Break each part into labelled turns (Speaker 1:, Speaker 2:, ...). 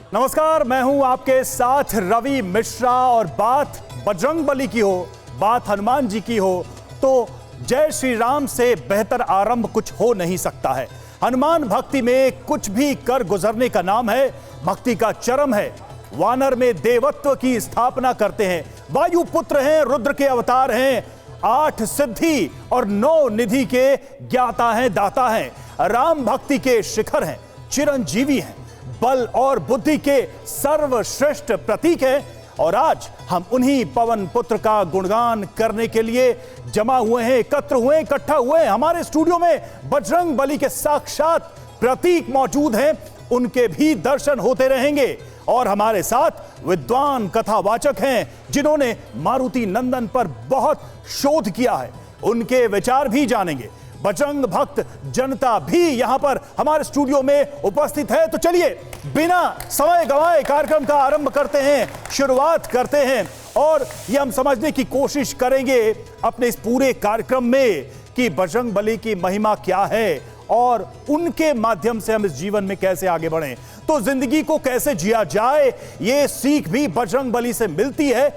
Speaker 1: नमस्कार, मैं हूं आपके साथ रवि मिश्रा और बात बजरंगबली की हो, बात हनुमान जी की हो तो जय श्री राम से बेहतर आरंभ कुछ हो नहीं सकता है। हनुमान भक्ति में कुछ भी कर गुजरने का नाम है, भक्ति का चरम है। वानर में देवत्व की स्थापना करते हैं, वायु पुत्र हैं, रुद्र के अवतार हैं, 8 सिद्धि और 9 निधि के ज्ञाता हैं, दाता हैं, राम भक्ति के शिखर हैं, चिरंजीवी हैं, बल और बुद्धि के सर्वश्रेष्ठ प्रतीक हैं। और आज हम उन्हीं पवन पुत्र का गुणगान करने के लिए जमा हुए हैं, एकत्र हुए, इकट्ठा हुए हैं। हमारे स्टूडियो में बजरंगबली के साक्षात प्रतीक मौजूद हैं, उनके भी दर्शन होते रहेंगे। और हमारे साथ विद्वान कथावाचक हैं जिन्होंने मारुति नंदन पर बहुत शोध किया है, उनके विचार भी जानेंगे। बजरंग भक्त जनता भी यहां पर हमारे स्टूडियो में उपस्थित है। तो चलिए बिना समय गंवाए कार्यक्रम का आरंभ करते हैं, शुरुआत करते हैं और यह हम समझने की कोशिश करेंगे अपने इस पूरे कार्यक्रम में कि बजरंगबली की महिमा क्या है और उनके माध्यम से हम इस जीवन में कैसे आगे बढ़ें, तो जिंदगी को कैसे जिया जाए, ये सीख भी बजरंगबली से मिलती है।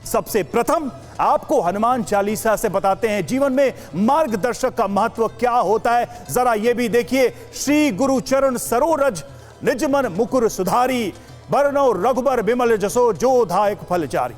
Speaker 1: सबसे प्रथम आपको हनुमान चालीसा से बताते हैं जीवन में मार्गदर्शक का महत्व क्या होता है। जरा ये भी देखिए, श्री गुरु चरण सरोरज निजमन मुकुर सुधारी, बरनौ रघुबर बिमल जसो जो धायक फलचारी।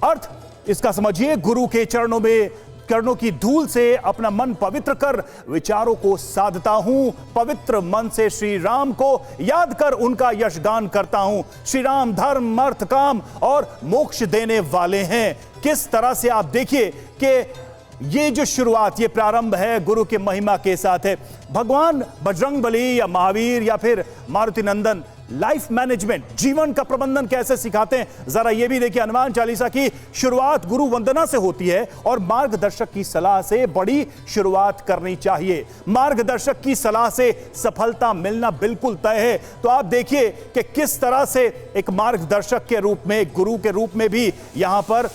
Speaker 1: अर्थ इसका समझिए, गुरु के चरणों की धूल से अपना मन पवित्र कर विचारों को साधता हूं, पवित्र मन से श्री राम को याद कर उनका यशगान करता हूं। श्री राम धर्म अर्थ काम और मोक्ष देने वाले हैं। किस तरह से आप देखिए कि ये जो शुरुआत, ये प्रारंभ है गुरु की महिमा के साथ है। भगवान बजरंगबली या महावीर या फिर मारुति नंदन लाइफ मैनेजमेंट, जीवन का प्रबंधन कैसे सिखाते हैं, जरा ये भी देखिए। हनुमान चालीसा की शुरुआत गुरु वंदना से होती है और मार्गदर्शक की सलाह से बड़ी शुरुआत करनी चाहिए। मार्गदर्शक की सलाह से सफलता मिलना बिल्कुल तय है। तो आप देखिए कि किस तरह से एक मार्गदर्शक के रूप में, गुरु के रूप में भी यहां पर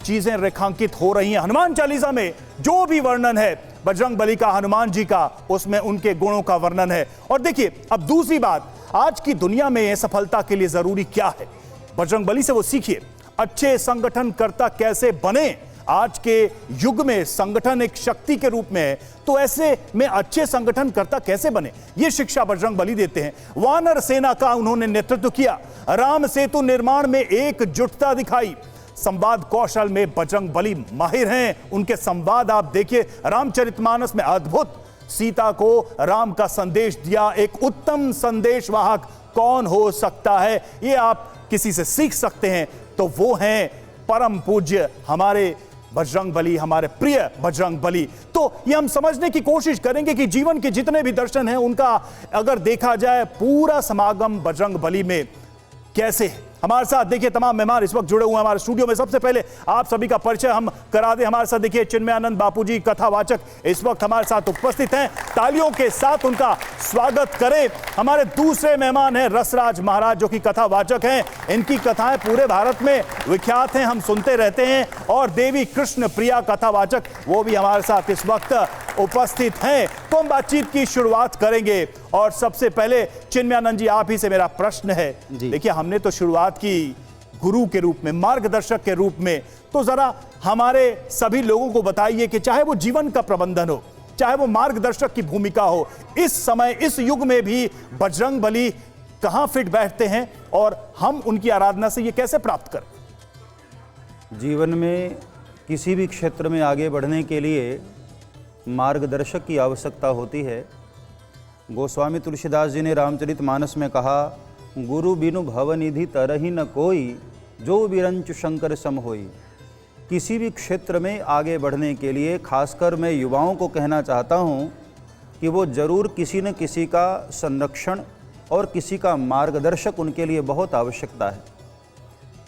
Speaker 1: चीजें रेखांकित हो रही हैं। हनुमान चालीसा में जो भी वर्णन है बजरंगबली का, हनुमान जी का, उसमें उनके गुणों का वर्णन है। और देखिए अब दूसरी बात, आज की दुनिया में सफलता के लिए जरूरी क्या है, बजरंगबली से वो सीखिए। अच्छे संगठनकर्ता कैसे बने, आज के युग में संगठन एक शक्ति के रूप में है, तो ऐसे में अच्छे संगठनकर्ता कैसे बने, ये शिक्षा बजरंगबली देते हैं। वानर सेना का उन्होंने नेतृत्व किया, राम सेतु निर्माण में एकजुटता दिखाई, संवाद कौशल में बजरंगबली माहिर हैं। उनके संवाद आप देखिए, रामचरितमानस में अद्भुत, सीता को राम का संदेश दिया, एक उत्तम संदेशवाहक कौन हो सकता है, ये आप किसी से सीख सकते हैं तो वो हैं परम पूज्य हमारे बजरंगबली, हमारे प्रिय बजरंगबली। तो ये हम समझने की कोशिश करेंगे कि जीवन के जितने भी दर्शन हैं उनका अगर देखा जाए पूरा समागम बजरंगबली में कैसे है। हमारे साथ देखिए तमाम मेहमान इस वक्त जुड़े हुए हैं हमारे स्टूडियो में। सबसे पहले आप सभी का परिचय हम करा दें। हमारे साथ देखिए चिन्मयानंद बापूजी कथावाचक इस वक्त हमारे साथ उपस्थित हैं, तालियों के साथ उनका स्वागत करें। हमारे दूसरे मेहमान हैं रसराज महाराज जो कि कथावाचक हैं, इनकी कथाएं पूरे भारत में विख्यात हैं, हम सुनते रहते हैं। और देवी कृष्ण प्रिया कथावाचक वो भी हमारे साथ इस वक्त उपस्थित हैं। तो हम बातचीत की शुरुआत करेंगे और सबसे पहले चिन्मयानंद जी आप ही से मेरा प्रश्न है। देखिए हमने तो शुरुआत की गुरु के रूप में, मार्गदर्शक के रूप में, तो जरा हमारे सभी लोगों को बताइए कि चाहे वो जीवन का प्रबंधन हो, चाहे वो मार्गदर्शक की भूमिका हो, इस समय इस युग में भी बजरंगबली कहां फिट बैठते हैं और हम उनकी आराधना से ये कैसे प्राप्त करें।
Speaker 2: जीवन में किसी भी क्षेत्र में आगे बढ़ने के लिए मार्गदर्शक की आवश्यकता होती है। गोस्वामी तुलसीदास जी ने रामचरितमानस में कहा, गुरु बिनु भवनिधि तरहि न कोई, जो बिरंचु शंकर सम होई। किसी भी क्षेत्र में आगे बढ़ने के लिए खासकर मैं युवाओं को कहना चाहता हूँ कि वो ज़रूर किसी न किसी का संरक्षण और किसी का मार्गदर्शक उनके लिए बहुत आवश्यकता है।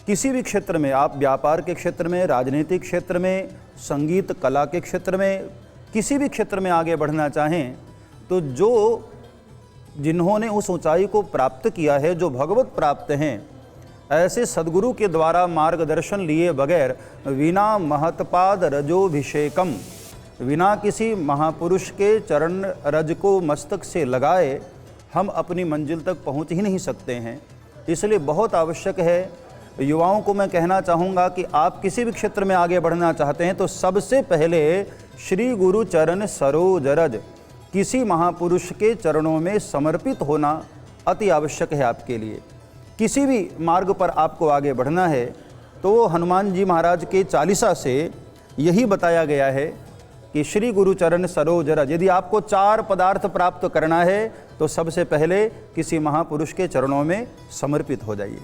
Speaker 2: किसी भी क्षेत्र में, आप व्यापार के क्षेत्र में, राजनीतिक क्षेत्र में, संगीत कला के क्षेत्र में, किसी भी क्षेत्र में आगे बढ़ना चाहें तो जिन्होंने उस ऊंचाई को प्राप्त किया है, जो भगवत प्राप्त हैं, ऐसे सद्गुरु के द्वारा मार्गदर्शन लिए बगैर विना महतपाद रजोभिषेकम, बिना किसी महापुरुष के चरण रज को मस्तक से लगाए हम अपनी मंजिल तक पहुंच ही नहीं सकते हैं। इसलिए बहुत आवश्यक है, युवाओं को मैं कहना चाहूँगा कि आप किसी भी क्षेत्र में आगे बढ़ना चाहते हैं तो सबसे पहले श्री गुरु चरण सरोज रज, किसी महापुरुष के चरणों में समर्पित होना अति आवश्यक है आपके लिए। किसी भी मार्ग पर आपको आगे बढ़ना है तो वो हनुमान जी महाराज के चालीसा से यही बताया गया है कि श्री गुरु चरण सरोज रज। यदि आपको 4 पदार्थ प्राप्त करना है तो सबसे पहले किसी महापुरुष के चरणों में समर्पित हो जाइए।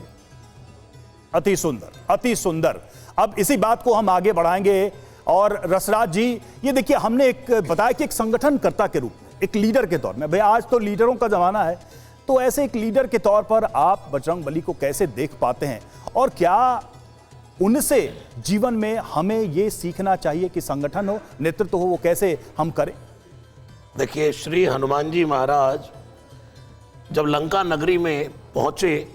Speaker 1: अति सुंदर, अति सुंदर। अब इसी बात को हम आगे बढ़ाएंगे। और रसराज जी, ये देखिए, हमने एक बताया कि एक संगठनकर्ता के रूप में, एक लीडर के तौर में, भाई आज तो लीडरों का जमाना है, तो ऐसे एक लीडर के तौर पर आप बजरंगबली को कैसे देख पाते हैं और क्या उनसे जीवन में हमें ये सीखना चाहिए कि संगठन हो, नेतृत्व हो, वो कैसे हम करें?
Speaker 3: देखिए, श्री हनुमान जी महाराज जब लंका नगरी में पहुंचे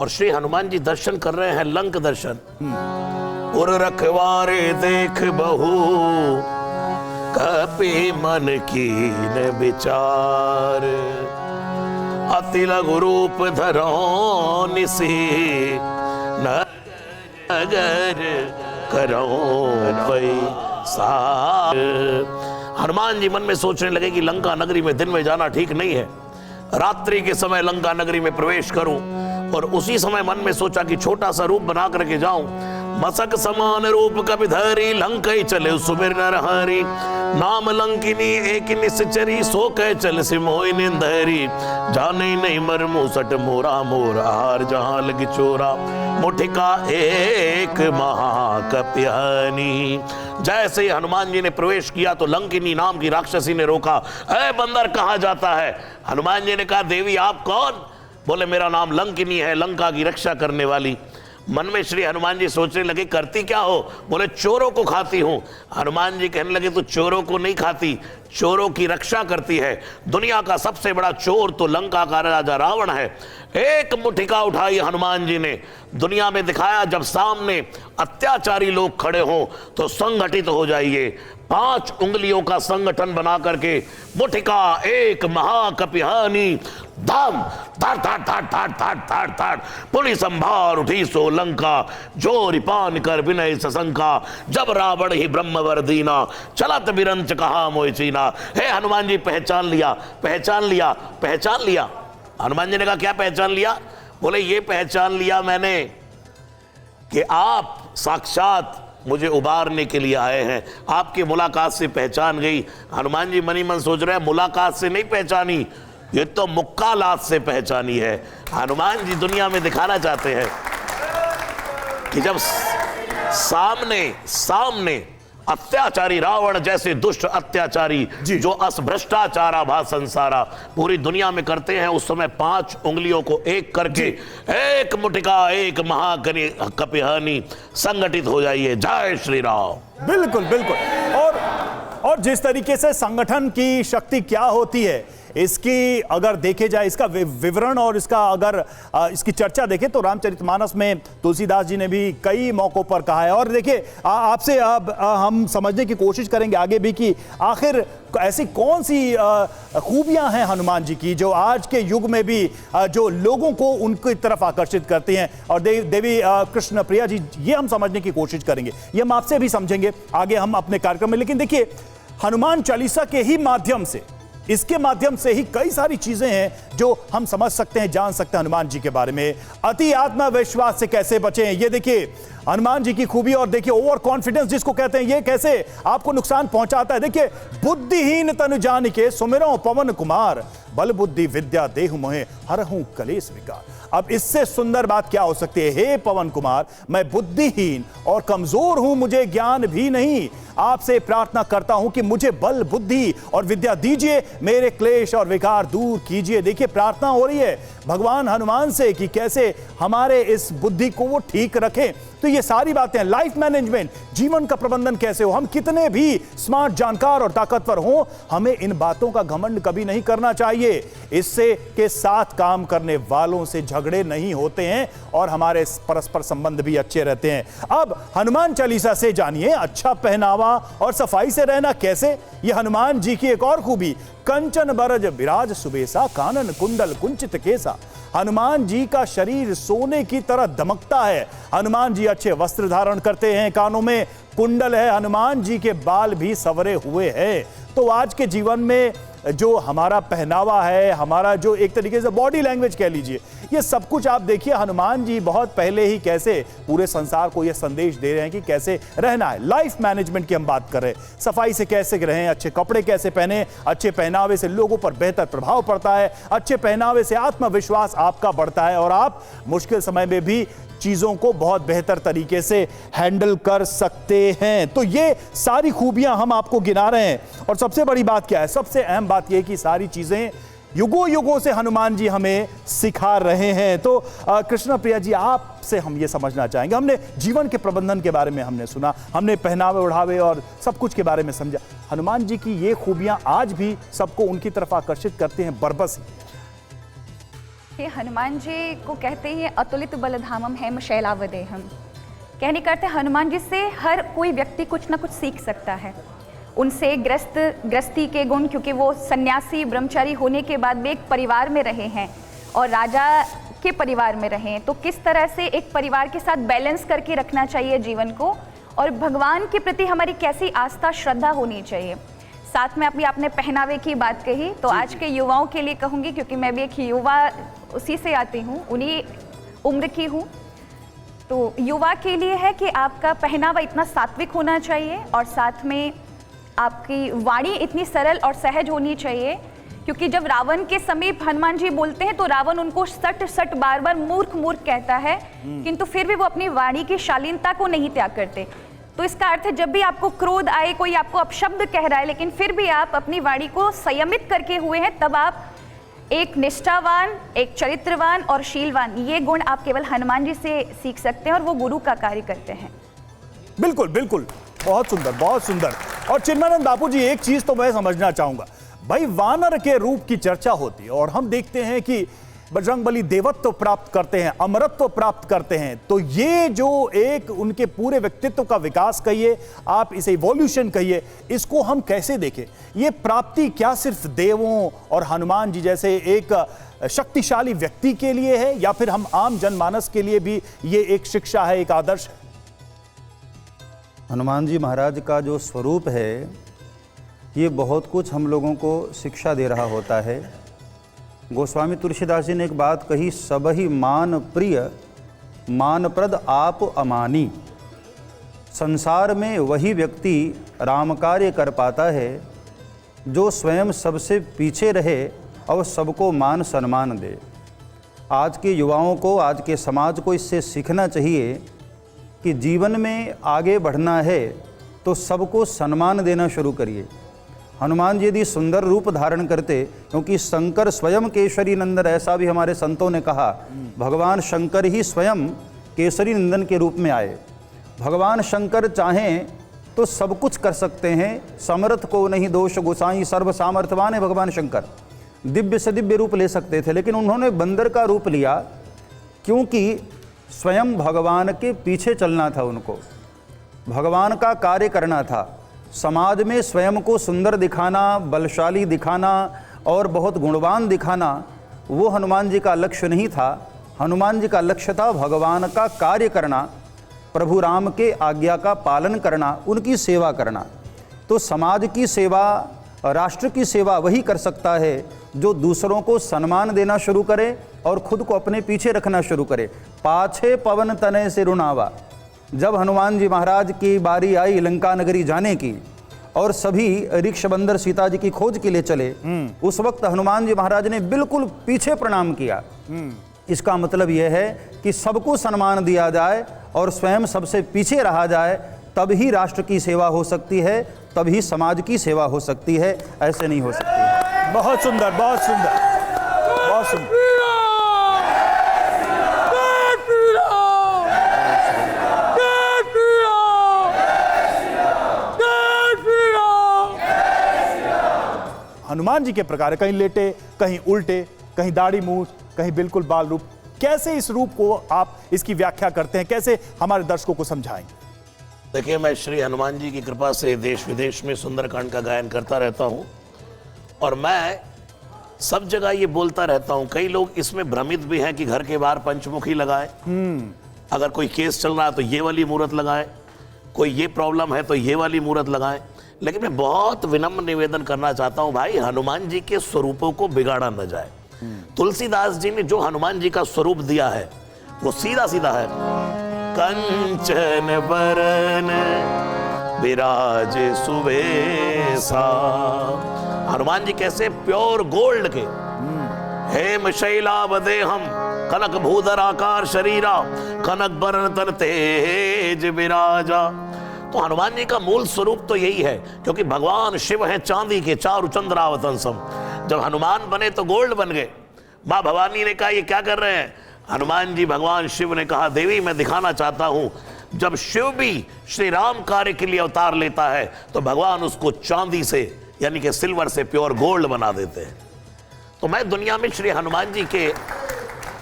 Speaker 3: और श्री हनुमान जी दर्शन कर रहे हैं, लंक दर्शन, उर रखवारे देख बहु कपि मन कीन विचार, अति लघु रूप धरो निसी नगर करो सार। हनुमान जी मन में सोचने लगे कि लंका नगरी में दिन में जाना ठीक नहीं है, रात्रि के समय लंका नगरी में प्रवेश करूं। और उसी समय मन में सोचा कि छोटा सा रूप बना करके जाऊं। मसक समान रूप कपि धरी, लंकई चले सुमिर नर हरि, नाम लंकिनी एक निश्चरी, सो कह चल सिमोई निंदहरी, जाने नहीं मर मुसट मोरा मोरा, हार जहां लगी चोरा, मुठिका एक महाकप्यानी। जैसे ही हनुमान जी ने प्रवेश किया तो लंकिनी नाम की राक्षसी ने रोका, ऐ बंदर कहाँ जाता है? हनुमान जी ने कहा, देवी आप कौन? बोले, मेरा नाम लंकिनी है, लंका की रक्षा करने वाली। मन में श्री हनुमान जी सोचने लगे, करती क्या हो? बोले, चोरों को खाती हूं। हनुमान जी कहने लगे, तो चोरों को नहीं खाती, चोरों की रक्षा करती है। दुनिया का सबसे बड़ा चोर तो लंका का राजा रावण है। एक मुठिका उठाई हनुमान जी ने, दुनिया में दिखाया, जब सामने अत्याचारी लोग खड़े हों तो संगठित हो जाइए। 5 उंगलियों का संगठन बना करके मुठिका एक महाकपिहानी, धाम धाड़ धाड़ धाड़ धाड़ धाड़ धाड़ धाड़, पुलिस संभार उठी सो लंका, जो रिपान कर विनय सशंका, जब रावण ही ब्रह्मवर दीना, चलत बिरंच कहा मोय चीना। हे हनुमान जी, पहचान लिया, पहचान लिया, पहचान लिया। हनुमान जी ने कहा, क्या पहचान लिया? बोले, ये पहचान लिया मैंने कि आप साक्षात मुझे उबारने के लिए आए हैं। आपकी मुलाकात से पहचान गई। हनुमान जी मनी मन सोच रहे हैं, मुलाकात से नहीं पहचानी, ये तो मुक्कालात से पहचानी है। हनुमान जी दुनिया में दिखाना चाहते हैं कि जब सामने अत्याचारी रावण जैसे दुष्ट अत्याचारी जो भ्रष्टाचारा भा संसारा पूरी दुनिया में करते हैं, उस समय 5 उंगलियों को एक करके एक मुठिका एक महाकपिहानी संगठित हो जाइए। जय श्री राम।
Speaker 1: बिल्कुल बिल्कुल। और जिस तरीके से संगठन की शक्ति क्या होती है, इसकी अगर देखे जाए, इसका विवरण और इसका अगर इसकी चर्चा देखें तो रामचरितमानस में तुलसीदास जी ने भी कई मौकों पर कहा है। और देखिए, आपसे अब हम समझने की कोशिश करेंगे आगे भी कि आखिर ऐसी कौन सी खूबियां हैं हनुमान जी की जो आज के युग में भी जो लोगों को उनकी तरफ आकर्षित करती हैं। और देवी कृष्ण प्रिया जी, ये हम समझने की कोशिश करेंगे, ये हम आपसे भी समझेंगे आगे हम अपने कार्यक्रम में। लेकिन देखिए, हनुमान चालीसा के ही माध्यम से, इसके माध्यम से ही कई सारी चीजें हैं जो हम समझ सकते हैं, जान सकते हैं हनुमान जी के बारे में। अति आत्मविश्वास से कैसे बचें, ये देखिए हनुमान जी की खूबी। और देखिए, ओवर कॉन्फिडेंस जिसको कहते हैं, ये कैसे आपको नुकसान पहुंचाता है। देखिए, बुद्धिहीन तनु जानिके सुमिरो पवन कुमार, बल बुद्धि विद्या देहु मोहे हरहूं कलेश विकार। अब इससे सुंदर बात क्या हो सकती है? हे पवन कुमार, मैं बुद्धिहीन और कमजोर हूं, मुझे ज्ञान भी नहीं, आपसे प्रार्थना करता हूं कि मुझे बल बुद्धि और विद्या दीजिए, मेरे क्लेश और विकार दूर कीजिए। देखिए, प्रार्थना हो रही है भगवान हनुमान से कि कैसे हमारे इस बुद्धि को वो ठीक रखें। तो ये सारी बातें, लाइफ मैनेजमेंट, जीवन का प्रबंधन कैसे हो, हम कितने भी स्मार्ट, जानकार और ताकतवर हों, हमें इन बातों का घमंड कभी नहीं करना चाहिए। चाहिए। इससे के साथ काम करने वालों से झगड़े नहीं होते हैं और हमारे परस्पर संबंध भी अच्छे रहते हैं। अब हनुमान चालीसा से जानिए अच्छा पहनावा और सफाई से रहना कैसे। यह हनुमान जी की एक और खूबी, कंचन बरज विराज सुबेसा, कानन कुंडल कुंचित केसा। हनुमान जी का शरीर सोने की तरह दमकता है। हनुमान जी अच्छे वस्त्र धारण करते हैं, कानों में कुंडल है, हनुमान जी के बाल भी संवरे हुए हैं। तो आज के जीवन में जो हमारा पहनावा है, हमारा जो एक तरीके से बॉडी लैंग्वेज कह लीजिए, ये सब कुछ आप देखिए हनुमान जी बहुत पहले ही कैसे पूरे संसार को ये संदेश दे रहे हैं कि कैसे रहना है। लाइफ मैनेजमेंट की हम बात कर रहे हैं, सफाई से कैसे रहें, अच्छे कपड़े कैसे पहने, अच्छे पहनावे से लोगों पर बेहतर प्रभाव पड़ता है, अच्छे पहनावे से आत्मविश्वास आपका बढ़ता है और आप मुश्किल समय में भी चीजों को बहुत बेहतर तरीके से हैंडल कर सकते हैं। तो ये सारी खूबियां हम आपको गिना रहे हैं। और सबसे बड़ी बात क्या है, सबसे अहम बात यह कि सारी चीजें युगों युगों से हनुमान जी हमें सिखा रहे हैं। तो कृष्ण प्रिया जी, आपसे हम ये समझना चाहेंगे, हमने जीवन के प्रबंधन के बारे में हमने सुना, हमने पहनावे ओढ़ावे और सब कुछ के बारे में समझा, हनुमान जी की ये खूबियां आज भी सबको उनकी तरफ आकर्षित करते हैं बरबस ही।
Speaker 4: हनुमान जी को कहते हैं अतुलित बलधामम हेम शैलावदेहम। कहने का अर्थ है हनुमान जी से हर कोई व्यक्ति कुछ ना कुछ सीख सकता है। उनसे गृहस्थी के गुण, क्योंकि वो सन्यासी ब्रह्मचारी होने के बाद भी एक परिवार में रहे हैं और राजा के परिवार में रहे हैं, तो किस तरह से एक परिवार के साथ बैलेंस करके रखना चाहिए जीवन को, और भगवान के प्रति हमारी कैसी आस्था श्रद्धा होनी चाहिए। साथ में अभी आपने पहनावे की बात कही, तो आज के युवाओं के लिए कहूँगी, क्योंकि मैं भी एक युवा उसी से आती हूँ, उन्हीं उम्र की हूँ। तो युवा के लिए है कि आपका पहनावा इतना सात्विक होना चाहिए और साथ में आपकी वाणी इतनी सरल और सहज होनी चाहिए, क्योंकि जब रावण के समीप हनुमान जी बोलते हैं तो रावण उनको सट सट बार बार मूर्ख मूर्ख कहता है, किंतु फिर भी वो अपनी वाणी की शालीनता को नहीं त्याग करते। तो इसका अर्थ है जब भी आपको क्रोध आए, कोई आपको अपशब्द कह रहा है, लेकिन फिर भी आप अपनी वाणी को संयमित करके हुए हैं, तब आप एक निष्ठावान, एक चरित्रवान और शीलवान, ये गुण आप केवल हनुमान जी से सीख सकते हैं और वो गुरु का कार्य करते हैं।
Speaker 1: बिल्कुल बिल्कुल, बहुत सुंदर बहुत सुंदर। और चिन्मयानंद बापू जी, एक चीज तो मैं समझना चाहूंगा, भाई वानर के रूप की चर्चा होती है और हम देखते हैं कि बजरंगबली देवत्व प्राप्त करते हैं, अमरत्व प्राप्त करते हैं। तो ये जो एक उनके पूरे व्यक्तित्व का विकास कहिए, आप इसे इवोल्यूशन कहिए, इसको हम कैसे देखें? ये प्राप्ति क्या सिर्फ देवों और हनुमान जी जैसे एक शक्तिशाली व्यक्ति के लिए है, या फिर हम आम जनमानस के लिए भी ये एक शिक्षा है, एक आदर्श है?
Speaker 2: हनुमान जी महाराज का जो स्वरूप है ये बहुत कुछ हम लोगों को शिक्षा दे रहा होता है। गोस्वामी तुलसीदास जी ने एक बात कही, सबहि मान प्रिय मानप्रद आप अमानी। संसार में वही व्यक्ति राम कार्य कर पाता है जो स्वयं सबसे पीछे रहे और सबको मान सम्मान दे। आज के युवाओं को, आज के समाज को इससे सीखना चाहिए कि जीवन में आगे बढ़ना है तो सबको सम्मान देना शुरू करिए। हनुमान जी यदि सुंदर रूप धारण करते, क्योंकि शंकर स्वयं केसरी नंदन, ऐसा भी हमारे संतों ने कहा, भगवान शंकर ही स्वयं केसरी नंदन के रूप में आए। भगवान शंकर चाहें तो सब कुछ कर सकते हैं, समर्थ को नहीं दोष गोसाई, सर्व सामर्थ्यवान है भगवान शंकर, दिव्य से दिव्य रूप ले सकते थे, लेकिन उन्होंने बंदर का रूप लिया क्योंकि स्वयं भगवान के पीछे चलना था, उनको भगवान का कार्य करना था। समाज में स्वयं को सुंदर दिखाना, बलशाली दिखाना और बहुत गुणवान दिखाना, वो हनुमान जी का लक्ष्य नहीं था। हनुमान जी का लक्ष्य था भगवान का कार्य करना, प्रभु राम के आज्ञा का पालन करना, उनकी सेवा करना। तो समाज की सेवा, राष्ट्र की सेवा वही कर सकता है जो दूसरों को सम्मान देना शुरू करे और खुद को अपने पीछे रखना शुरू करे। पाछे पवन तनय से रुणावा। जब हनुमान जी महाराज की बारी आई लंका नगरी जाने की और सभी ऋक्षबंदर सीता जी की खोज के लिए चले, उस वक्त हनुमान जी महाराज ने बिल्कुल पीछे प्रणाम किया। इसका मतलब यह है कि सबको सम्मान दिया जाए और स्वयं सबसे पीछे रहा जाए, तभी राष्ट्र की सेवा हो सकती है, तभी समाज की सेवा हो सकती है, ऐसे नहीं हो सकती है।
Speaker 1: बहुत सुंदर बहुत सुंदर बहुत सुंदर। हनुमान हनुमान जी के प्रकार है, कहीं लेटे, कहीं उल्टे, कहीं दाढ़ी मूछ, कहीं बिल्कुल बाल रूप। कैसे इस रूप को आप इसकी व्याख्या करते हैं, कैसे हमारे दर्शकों को समझाएंगे?
Speaker 3: देखिए, मैं श्री हनुमान जी की कृपा से देश विदेश में सुंदरकांड का गायन करता रहता हूँ और मैं सब जगह ये बोलता रहता हूँ। कई लोग इसमें भ्रमित भी हैं कि घर के बाहर पंचमुखी लगाए, अगर कोई केस चल रहा है तो ये वाली मूर्त लगाए, कोई ये प्रॉब्लम है तो ये वाली मूर्त लगाए। लेकिन मैं बहुत विनम्र निवेदन करना चाहता हूँ, भाई हनुमान जी के स्वरूपों को बिगाड़ा न जाए। तुलसीदास जी ने जो हनुमान जी का स्वरूप दिया है वो सीधा सीधा है, कंचन बरन विराज सुबेसा। हनुमान जी कैसे? प्योर गोल्ड के, हेम शैलावदेहम कनक भूधर आकार शरीरा, कनक बरन तन तेज विराजा। तो हनुमान जी का मूल स्वरूप तो यही है, क्योंकि भगवान शिव हैं चांदी के, चारु चंद्रावतंसम। जब हनुमान बने तो गोल्ड बन गए। माँ भवानी ने कहा ये क्या कर रहे हैं? हनुमान जी, भगवान शिव ने कहा देवी मैं दिखाना चाहता हूं, जब शिव भी श्री राम कार्य के लिए अवतार लेता है तो भगवान उसको चांदी से यानी कि सिल्वर से प्योर गोल्ड बना देते हैं। तो मैं दुनिया में श्री हनुमान जी के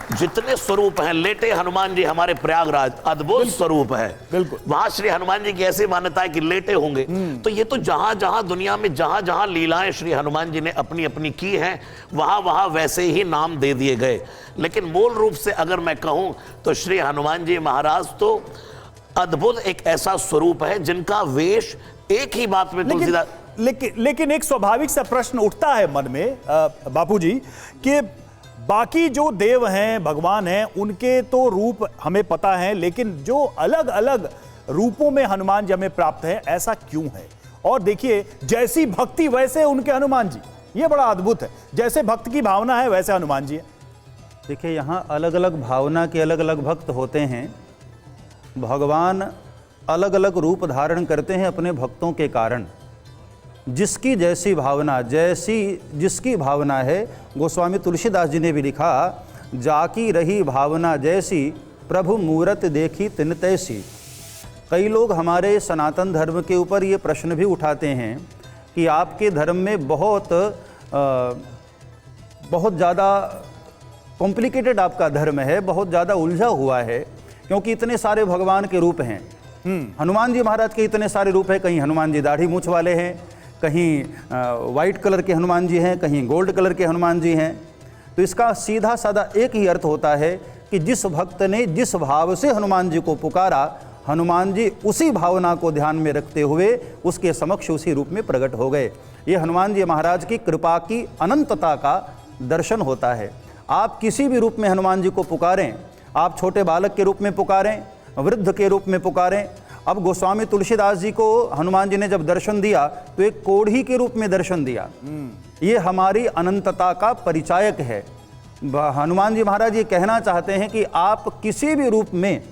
Speaker 3: जितने स्वरूप हैं, लेटे हनुमान जी हमारे प्रयागराज अद्भुत स्वरूप है,
Speaker 1: बिल्कुल
Speaker 3: वहां श्री हनुमान जी की ऐसी मान्यता है कि लेटे होंगे। तो ये तो जहां जहां दुनिया में जहां जहां लीलाएं श्री हनुमान जी ने अपनी अपनी की हैं, वहां वहां वैसे ही नाम दे दिए गए। लेकिन मूल रूप से अगर मैं कहूं तो श्री हनुमान जी महाराज तो अद्भुत एक ऐसा स्वरूप है जिनका वेश एक ही बात में तुलसीदास।
Speaker 1: लेकिन एक स्वाभाविक सा प्रश्न उठता है मन में बापूजी कि बाकी जो देव हैं, भगवान हैं, उनके तो रूप हमें पता है, लेकिन जो अलग अलग रूपों में हनुमान जी हमें प्राप्त है, ऐसा क्यों है? और देखिए, जैसी भक्ति वैसे उनके हनुमान जी, ये बड़ा अद्भुत है। जैसे भक्त की भावना है वैसे हनुमान जी है।
Speaker 2: देखिए, यहाँ अलग अलग भावना के अलग अलग भक्त होते हैं। भगवान अलग अलग रूप धारण करते हैं अपने भक्तों के कारण। जिसकी जैसी भावना, जिसकी भावना है, गोस्वामी तुलसीदास जी ने भी लिखा, जाकी रही भावना जैसी प्रभु मूरत देखी तिन तैसी। कई लोग हमारे सनातन धर्म के ऊपर ये प्रश्न भी उठाते हैं कि आपके धर्म में बहुत ज़्यादा कॉम्प्लिकेटेड आपका धर्म है, बहुत ज़्यादा उलझा हुआ है, क्योंकि इतने सारे भगवान के रूप हैं। हनुमान जी महाराज के इतने सारे रूप हैं, कहीं हनुमान जी दाढ़ी मूछ वाले हैं, कहीं वाइट कलर के हनुमान जी हैं, कहीं गोल्ड कलर के हनुमान जी हैं। तो इसका सीधा साधा एक ही अर्थ होता है कि जिस भक्त ने जिस भाव से हनुमान जी को पुकारा, हनुमान जी उसी भावना को ध्यान में रखते हुए उसके समक्ष उसी रूप में प्रकट हो गए। ये हनुमान जी महाराज की कृपा की अनंतता का दर्शन होता है। आप किसी भी रूप में हनुमान जी को पुकारें, आप छोटे बालक के रूप में पुकारें, वृद्ध के रूप में पुकारें। अब गोस्वामी तुलसीदास जी को हनुमान जी ने जब दर्शन दिया तो एक कोढ़ी के रूप में दर्शन दिया। ये हमारी अनंतता का परिचायक है। हनुमान जी महाराज ये कहना चाहते हैं कि आप किसी भी रूप में,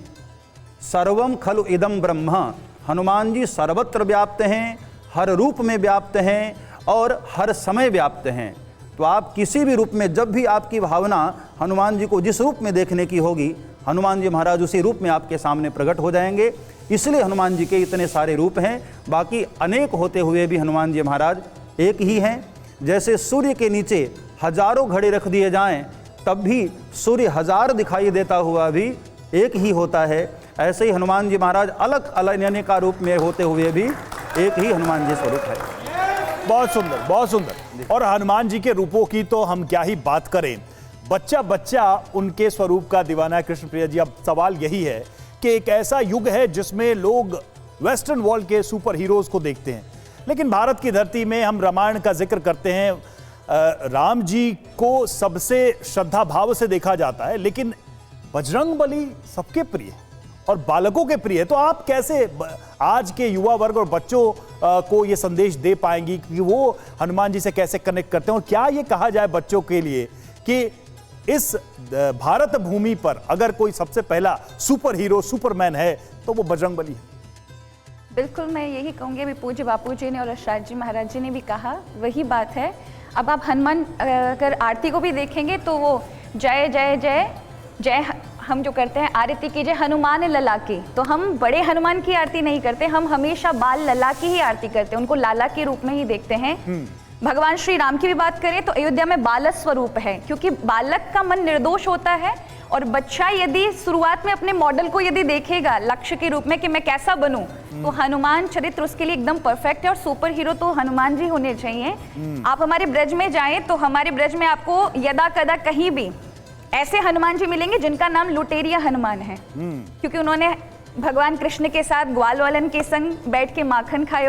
Speaker 2: सर्वम खलु इदम ब्रह्म, हनुमान जी सर्वत्र व्याप्त हैं, हर रूप में व्याप्त हैं और हर समय व्याप्त हैं। तो आप किसी भी रूप में, जब भी आपकी भावना हनुमान जी को जिस रूप में देखने की होगी, हनुमान जी महाराज उसी रूप में आपके सामने प्रकट हो जाएंगे। इसलिए हनुमान जी के इतने सारे रूप हैं। बाकी अनेक होते हुए भी हनुमान जी महाराज एक ही हैं। जैसे सूर्य के नीचे हजारों घड़े रख दिए जाएं तब भी सूर्य हजार दिखाई देता हुआ भी एक ही होता है, ऐसे ही हनुमान जी महाराज अलग अलग अनेका रूप में होते हुए भी एक ही हनुमान जी स्वरूप है।
Speaker 1: बहुत सुंदर, बहुत सुंदर। और हनुमान जी के रूपों की तो हम क्या ही बात करें, बच्चा बच्चा उनके स्वरूप का दीवाना है। कृष्ण प्रिया जी, अब सवाल यही है कि एक ऐसा युग है जिसमें लोग वेस्टर्न वर्ल्ड के सुपर हीरोज को देखते हैं, लेकिन भारत की धरती में हम रामायण का जिक्र करते हैं, राम जी को सबसे श्रद्धा भाव से देखा जाता है, लेकिन बजरंगबली सबके प्रिय और बालकों के प्रिय। तो आप कैसे आज के युवा वर्ग और बच्चों को ये संदेश दे पाएंगी कि वो हनुमान जी से कैसे कनेक्ट करते हैं? और क्या ये कहा जाए बच्चों के लिए कि इस भारत भूमि पर अगर कोई सबसे पहला सुपर हीरो, सुपरमैन है तो वो बजरंगबली है?
Speaker 4: बिल्कुल, मैं यही कहूँगी, अभी पूज्य बापू जी ने और रशराज जी महाराज जी ने भी कहा, वही बात है। अब आप हनुमान अगर आरती को भी देखेंगे तो वो जय जय जय जय हम जो करते हैं, आरती कीजिए हनुमान लला की, तो हम बड़े हनुमान की आरती नहीं करते, हम हमेशा बाल लला की ही आरती करते हैं, उनको लाला के रूप में ही देखते हैं। भगवान श्री राम की भी बात करें तो अयोध्या में बालक स्वरूप है, क्योंकि बालक का मन निर्दोष होता है और बच्चा यदि शुरुआत में अपने मॉडल को यदि देखेगा लक्ष्य के रूप में कि मैं कैसा बनूं, तो हनुमान चरित्र उसके लिए एकदम परफेक्ट है और सुपर हीरो तो हनुमान जी होने चाहिए। आप हमारे ब्रज में जाएं तो हमारे ब्रज में आपको यदा कदा कहीं भी ऐसे हनुमान जी मिलेंगे जिनका नाम लुटेरिया हनुमान है, क्योंकि उन्होंने भगवान कृष्ण के साथ ग्वाल वालन के संग बैठ के माखन खाए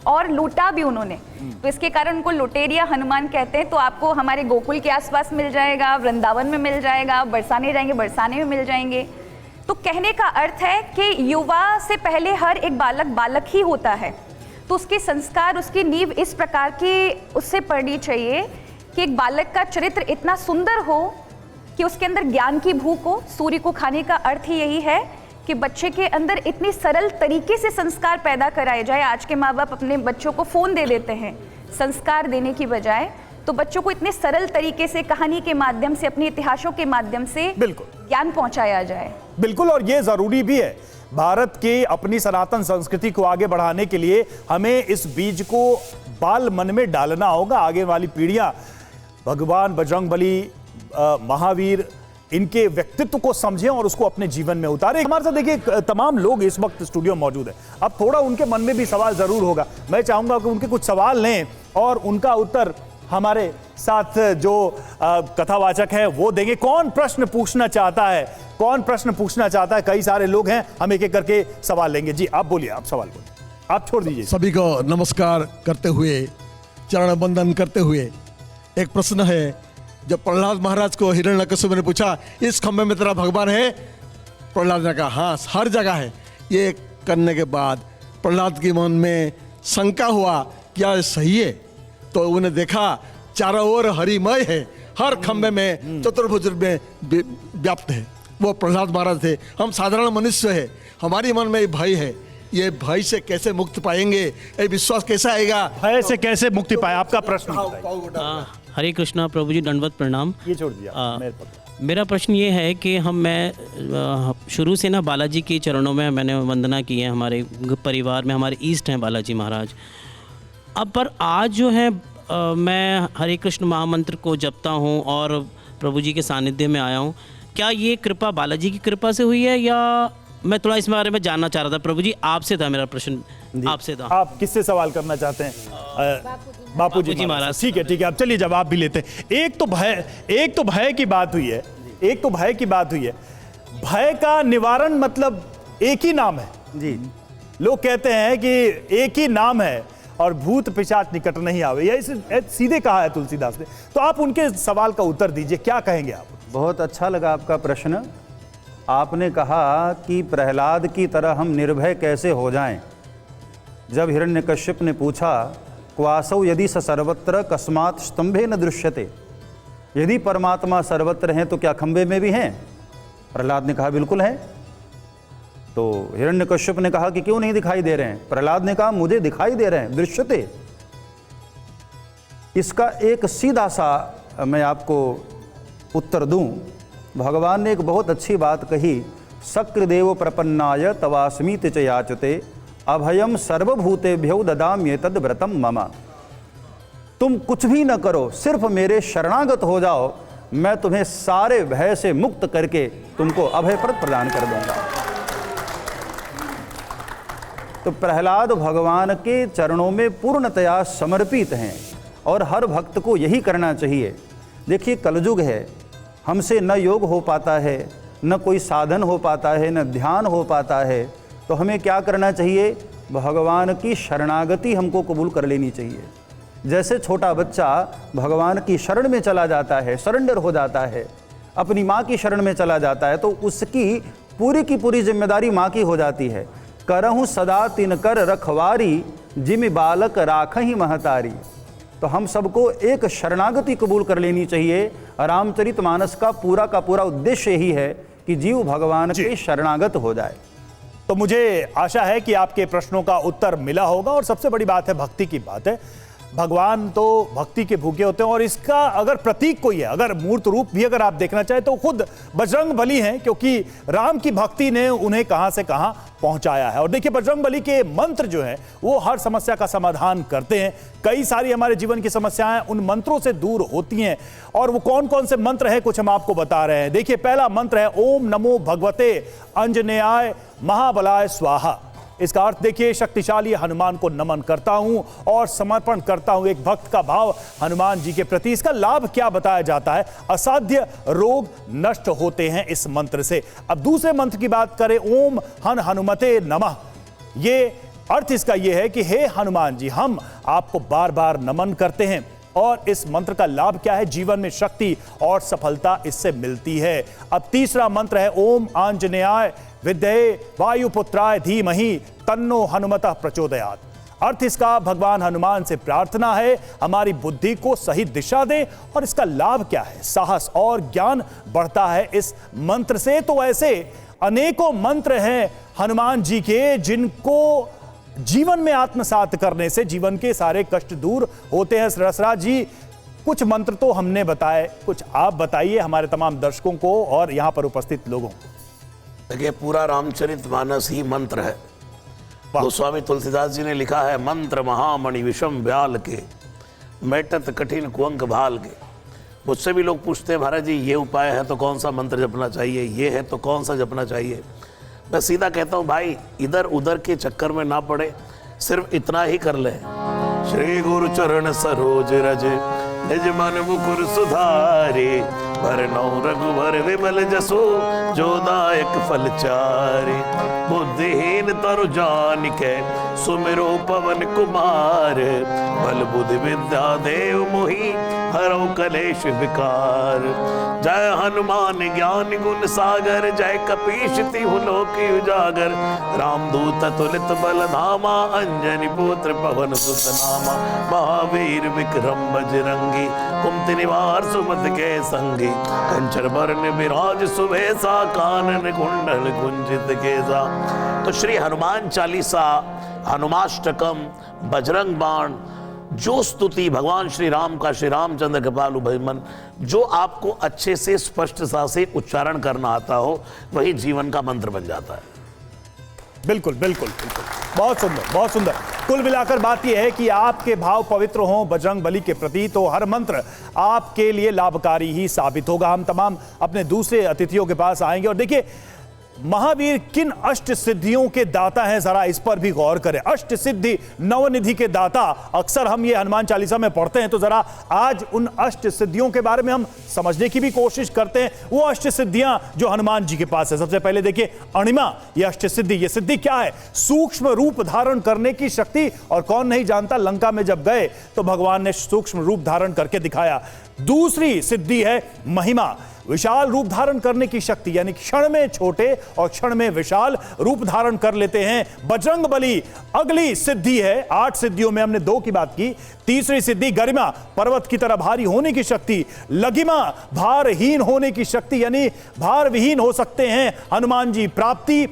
Speaker 4: और लूटा भी उन्होंने, तो इसके कारण उनको लुटेरिया हनुमान कहते हैं। तो आपको हमारे गोकुल के आसपास मिल जाएगा, वृंदावन में मिल जाएगा, बरसाने जाएंगे बरसाने में मिल जाएंगे। तो कहने का अर्थ है कि युवा से पहले हर एक बालक बालक ही होता है, तो उसके संस्कार, उसकी नींव इस प्रकार की उससे पड़नी चाहिए कि एक बालक का चरित्र इतना सुंदर हो कि उसके अंदर ज्ञान की भूख हो। सूर्य को खाने का अर्थ ही यही है कि बच्चे के अंदर इतनी सरल तरीके से संस्कार पैदा कराए जाए। आज के माँ बाप अपने बच्चों को फोन दे देते हैं संस्कार देने की बजाय, तो बच्चों को इतने सरल तरीके से कहानी के माध्यम से, अपने इतिहासों के माध्यम से
Speaker 1: बिल्कुल
Speaker 4: ज्ञान पहुंचाया जाए।
Speaker 1: बिल्कुल, और ये जरूरी भी है। भारत की अपनी सनातन संस्कृति को आगे बढ़ाने के लिए हमें इस बीज को बाल मन में डालना होगा। आगे वाली पीढ़ियां भगवान बजरंगबली, महावीर, इनके व्यक्तित्व को समझें और उसको अपने जीवन में उतारें। हमारे साथ देखिए तमाम लोग इस वक्त स्टूडियो में मौजूद हैं। अब थोड़ा उनके मन में भी सवाल जरूर होगा। मैं चाहूंगा कि उनके कुछ सवाल लें और उनका उत्तर हमारे साथ जो कथावाचक है वो देंगे। कौन प्रश्न पूछना चाहता है, कौन प्रश्न पूछना चाहता है? कई सारे लोग हैं, हम एक एक करके सवाल लेंगे। जी आप बोलिए, आप सवाल बोलिए, आप छोड़ दीजिए।
Speaker 5: सभी को नमस्कार करते हुए, चरण वंदन करते हुए, एक प्रश्न है। जब प्रहलाद महाराज को हिरण्यकश्यप ने पूछा इस खंभे में तेरा भगवान है, प्रहलाद ने कहा हाँ हर जगह है। ये करने के बाद प्रहलाद के मन में शंका हुआ क्या ये सही है, तो उन्हें देखा चारों ओर हरिमय है, हर खंभे में चतुर्भुज में व्याप्त है। वो प्रहलाद महाराज थे। हम साधारण मनुष्य है, हमारी मन में भय है, ये भय से कैसे मुक्त पाएंगे, ये विश्वास कैसे आएगा,
Speaker 1: भय से कैसे मुक्ति पाए? आपका प्रश्न।
Speaker 6: हरे कृष्णा प्रभु जी, दंडवत प्रणाम।
Speaker 1: ये छोड़ दिया।
Speaker 6: मेरा प्रश्न ये है कि मैं शुरू से ना बालाजी के चरणों में मैंने वंदना की है। हमारे परिवार में हमारे ईष्ट हैं बालाजी महाराज। अब पर आज जो है मैं हरे कृष्ण महामंत्र को जपता हूँ और प्रभु जी के सानिध्य में आया हूँ। क्या ये कृपा बालाजी की कृपा से हुई है, या मैं थोड़ा इस बारे में जानना चाह रहा था। प्रभु जी आपसे था मेरा प्रश्न, आपसे था।
Speaker 1: आप किससे सवाल करना चाहते हैं? बापू जी महाराज। ठीक है ठीक है, आप चलिए जवाब भी लेते हैं। एक तो भय की बात हुई है, एक तो भय की बात हुई है। भय का निवारण मतलब एक ही नाम है
Speaker 2: जी।
Speaker 1: लोग कहते हैं कि एक ही नाम है और भूत पिशाच निकट नहीं आवे, यह सीधे कहा है तुलसीदास ने। तो आप उनके सवाल का उत्तर दीजिए, क्या कहेंगे आप?
Speaker 2: बहुत अच्छा लगा आपका प्रश्न। आपने कहा कि प्रहलाद की तरह हम निर्भय कैसे हो जाएं। जब हिरण्यकश्यप ने पूछा क्वासौ यदि स सर्वत्र कस्मात् स्तंभे न दृश्यते, यदि परमात्मा सर्वत्र हैं तो क्या खंबे में भी हैं? प्रहलाद ने कहा बिल्कुल हैं। तो हिरण्यकश्यप ने कहा कि क्यों नहीं दिखाई दे रहे हैं? प्रहलाद ने कहा मुझे दिखाई दे रहे हैं, दृश्यते। इसका एक सीधा सा मैं आपको उत्तर दूं। भगवान ने एक बहुत अच्छी बात कही, शक्रदेव प्रपन्नाय तवास्मीत च याचते अभयम सर्वभूतेभ्यो ददाम्येतद् व्रतम मम। तुम कुछ भी न करो, सिर्फ मेरे शरणागत हो जाओ, मैं तुम्हें सारे भय से मुक्त करके तुमको अभय प्रदान कर दूंगा। तो प्रहलाद भगवान के चरणों में पूर्णतया समर्पित हैं और हर भक्त को यही करना चाहिए। देखिए कलयुग है, हमसे न योग हो पाता है, न कोई साधन हो पाता है, न ध्यान हो पाता है। तो हमें क्या करना चाहिए? भगवान की शरणागति हमको कबूल कर लेनी चाहिए। जैसे छोटा बच्चा भगवान की शरण में चला जाता है, सरेंडर हो जाता है, अपनी माँ की शरण में चला जाता है, तो उसकी की पूरी जिम्मेदारी माँ की हो जाती है। करहूँ सदा तिनकर रखवारी, जिम बालक राखहि महतारी। तो हम सबको एक शरणागति कबूल कर लेनी चाहिए। रामचरितमानस का पूरा उद्देश्य यही है कि जीव भगवान के शरणागत हो जाए।
Speaker 1: तो मुझे आशा है कि आपके प्रश्नों का उत्तर मिला होगा और सबसे बड़ी बात है भक्ति की बात है। भगवान तो भक्ति के भूखे होते हैं और इसका अगर प्रतीक कोई है, अगर मूर्त रूप भी अगर आप देखना चाहें तो खुद बजरंग बली हैं, क्योंकि राम की भक्ति ने उन्हें कहां से कहां पहुंचाया है। और देखिए बजरंग बली के मंत्र जो है वो हर समस्या का समाधान करते हैं। कई सारी हमारे जीवन की समस्याएं उन मंत्रों से दूर होती हैं। और वो कौन कौन से मंत्र हैं कुछ हम आपको बता रहे हैं। देखिए पहला मंत्र है ओम नमो भगवते अंजनेयाय महाबलाय स्वाहा। इसका अर्थ देखिए, शक्तिशाली हनुमान को नमन करता हूं और समर्पण करता हूं, एक भक्त का भाव हनुमान जी के प्रति। इसका लाभ क्या बताया जाता है? असाध्य रोग नष्ट होते हैं इस मंत्र से। अब दूसरे मंत्र की बात करें, ओम हनुमते नमः। ये अर्थ इसका यह है कि हे हनुमान जी, हम आपको बार बार नमन करते हैं। और इस मंत्र का लाभ क्या है? जीवन में शक्ति और सफलता इससे मिलती है। अब तीसरा मंत्र है ओम आंजनेयाय विद्महे वायुपुत्राय धीमहि तन्नो हनुमतः प्रचोदयात्। अर्थ इसका भगवान हनुमान से प्रार्थना है हमारी बुद्धि को सही दिशा दें। और इसका लाभ क्या है? साहस और ज्ञान बढ़ता है इस मंत्र से। तो ऐसे अनेकों मंत्र हैं हनुमान जी के जिनको जीवन में आत्मसात करने से जीवन के सारे कष्ट दूर होते हैं। रसराज जी, कुछ मंत्र तो हमने बताए, कुछ आप बताइए हमारे तमाम दर्शकों को और यहां पर उपस्थित लोगों को।
Speaker 3: देखिए पूरा रामचरितमानस ही मंत्र है। गोस्वामी तुलसीदास जी ने लिखा है, मंत्र महामणि विषम व्याल के, मैटत कठिन कुअंक भाल के। मुझसे भी लोग पूछते हैं महाराज जी ये उपाय है तो कौन सा मंत्र जपना चाहिए, ये है तो कौन सा जपना चाहिए। मैं सीधा कहता हूँ भाई, इधर उधर के चक्कर में ना पड़े, सिर्फ इतना ही कर ले। श्री गुरु चरण सरोज रज निज मन मुकुर सुधारे, भरनौ रघुवर विमल जसो जो दायक फल चारे। बुद्धिहीन तरु जानिके सुमिरो पवन कुमार, बल बुद्धि विद्या देव मोहि हरौ कलेश विकार। जय हनुमान ज्ञान गुण सागर, जय कपीश तिहु लोक उजागर। रामदूत तुलित बल धामा, अंजनी पुत्र पवन सुत नामा। महावीर विक्रम बजरंगी, कुमति निवार सुमति के संगी। कंचन बरन विराज सुवेसा, कानन कुंडल कुंजित केसा। तो श्री हनुमान चालीसा, हनुमाष्टकम, बजरंग बाण, जो स्तुति भगवान श्री राम का, श्री रामचंद्र कृपालु भजन, जो आपको अच्छे से स्पष्ट सा से उच्चारण करना आता हो, वही जीवन का मंत्र बन जाता है।
Speaker 1: बिल्कुल बिल्कुल बिल्कुल, बहुत सुंदर बहुत सुंदर। कुल मिलाकर बात यह है कि आपके भाव पवित्र हों बजरंग बली के प्रति तो हर मंत्र आपके लिए लाभकारी ही साबित होगा। हम तमाम अपने दूसरे अतिथियों के पास आएंगे और देखिए महावीर किन अष्ट सिद्धियों के दाता हैं, जरा इस पर भी गौर करें। अष्ट सिद्धि नवनिधि के दाता, अक्सर हम ये हनुमान चालीसा में पढ़ते हैं, तो जरा आज उन अष्ट सिद्धियों के बारे में हम समझने की भी कोशिश करते हैं। वो अष्ट सिद्धियां जो हनुमान जी के पास है। सबसे पहले देखिए अणिमा, ये अष्ट सिद्धि, ये सिद्धि क्या है? सूक्ष्म रूप धारण करने की शक्ति। और कौन नहीं जानता, लंका में जब गए तो भगवान ने सूक्ष्म रूप धारण करके दिखाया। दूसरी सिद्धि है महिमा, विशाल रूप धारण करने की शक्ति, यानी क्षण में छोटे और क्षण में विशाल रूप धारण कर लेते हैं बजरंग बली। अगली सिद्धि है, 8 सिद्धियों में हमने 2 की बात की। तीसरी सिद्धि गरिमा, पर्वत की तरह भारी होने की शक्ति। लघिमा, भारहीन होने की शक्ति, यानी भार विहीन हो सकते हैं हनुमान जी। प्राप्ति,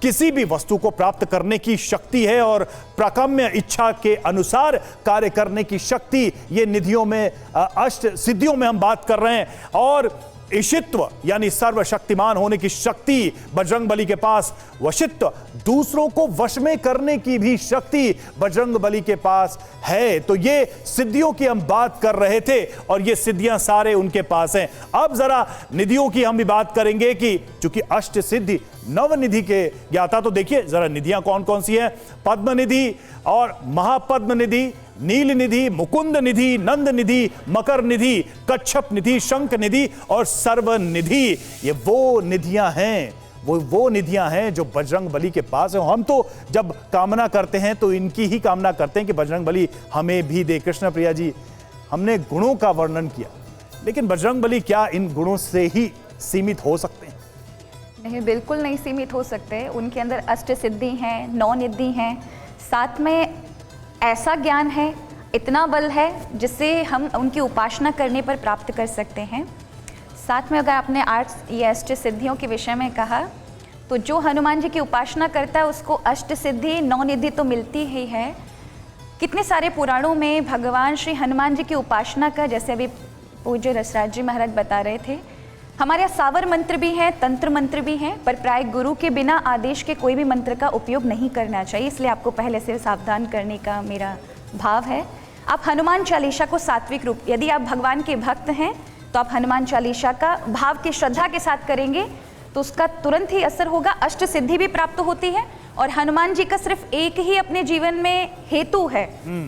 Speaker 1: किसी भी वस्तु को प्राप्त करने की शक्ति है और प्राकम्य इच्छा के अनुसार कार्य करने की शक्ति। ये निधियों में, अष्ट सिद्धियों में हम बात कर रहे हैं। और ईशित्व यानी सर्वशक्तिमान होने की शक्ति बजरंग बली के पास। वशित्व, दूसरों को वश में करने की भी शक्ति बजरंग बली के पास है। तो ये सिद्धियों की हम बात कर रहे थे और ये सिद्धियां सारे उनके पास हैं। अब जरा निधियों की हम भी बात करेंगे कि चूंकि अष्ट सिद्धि नवनिधि के ज्ञाता, तो देखिए जरा निधियां कौन कौन सी हैं। पद्म निधि और महापद्म निधि, नील निधि, मुकुंद निधि, नंद निधि, मकर निधि, कच्छप निधि, शंख निधि और सर्व निधि। ये वो निधियां हैं, वो निधियां हैं जो बजरंग बली के पास है। हम तो जब कामना करते हैं तो इनकी ही कामना करते हैं कि बजरंग बली हमें भी दे। कृष्ण प्रिया जी, हमने गुणों का वर्णन किया, लेकिन बजरंग बली क्या इन गुणों से ही सीमित हो सकते हैं?
Speaker 4: नहीं, बिल्कुल नहीं सीमित हो सकते। उनके अंदर अष्ट सिद्धि हैं, 9 निधि हैं, साथ में ऐसा ज्ञान है, इतना बल है जिससे हम उनकी उपासना करने पर प्राप्त कर सकते हैं। साथ में अगर आपने 8 ये अष्ट सिद्धियों के विषय में कहा, तो जो हनुमान जी की उपासना करता है उसको अष्ट सिद्धि 9 निधि तो मिलती ही है, कितने सारे पुराणों में भगवान श्री हनुमान जी की उपासना का, जैसे अभी पूज्य रसराज जी महाराज बता रहे थे, हमारे यहाँ सावर मंत्र भी हैं, तंत्र मंत्र भी हैं, पर प्राय गुरु के बिना आदेश के कोई भी मंत्र का उपयोग नहीं करना चाहिए, इसलिए आपको पहले से सावधान करने का मेरा भाव है। आप हनुमान चालीसा को सात्विक रूप, यदि आप भगवान के भक्त हैं तो आप हनुमान चालीसा का भाव की श्रद्धा के साथ करेंगे तो उसका तुरंत ही असर होगा, अष्ट सिद्धि भी प्राप्त होती है। और हनुमान जी का सिर्फ एक ही अपने जीवन में हेतु है,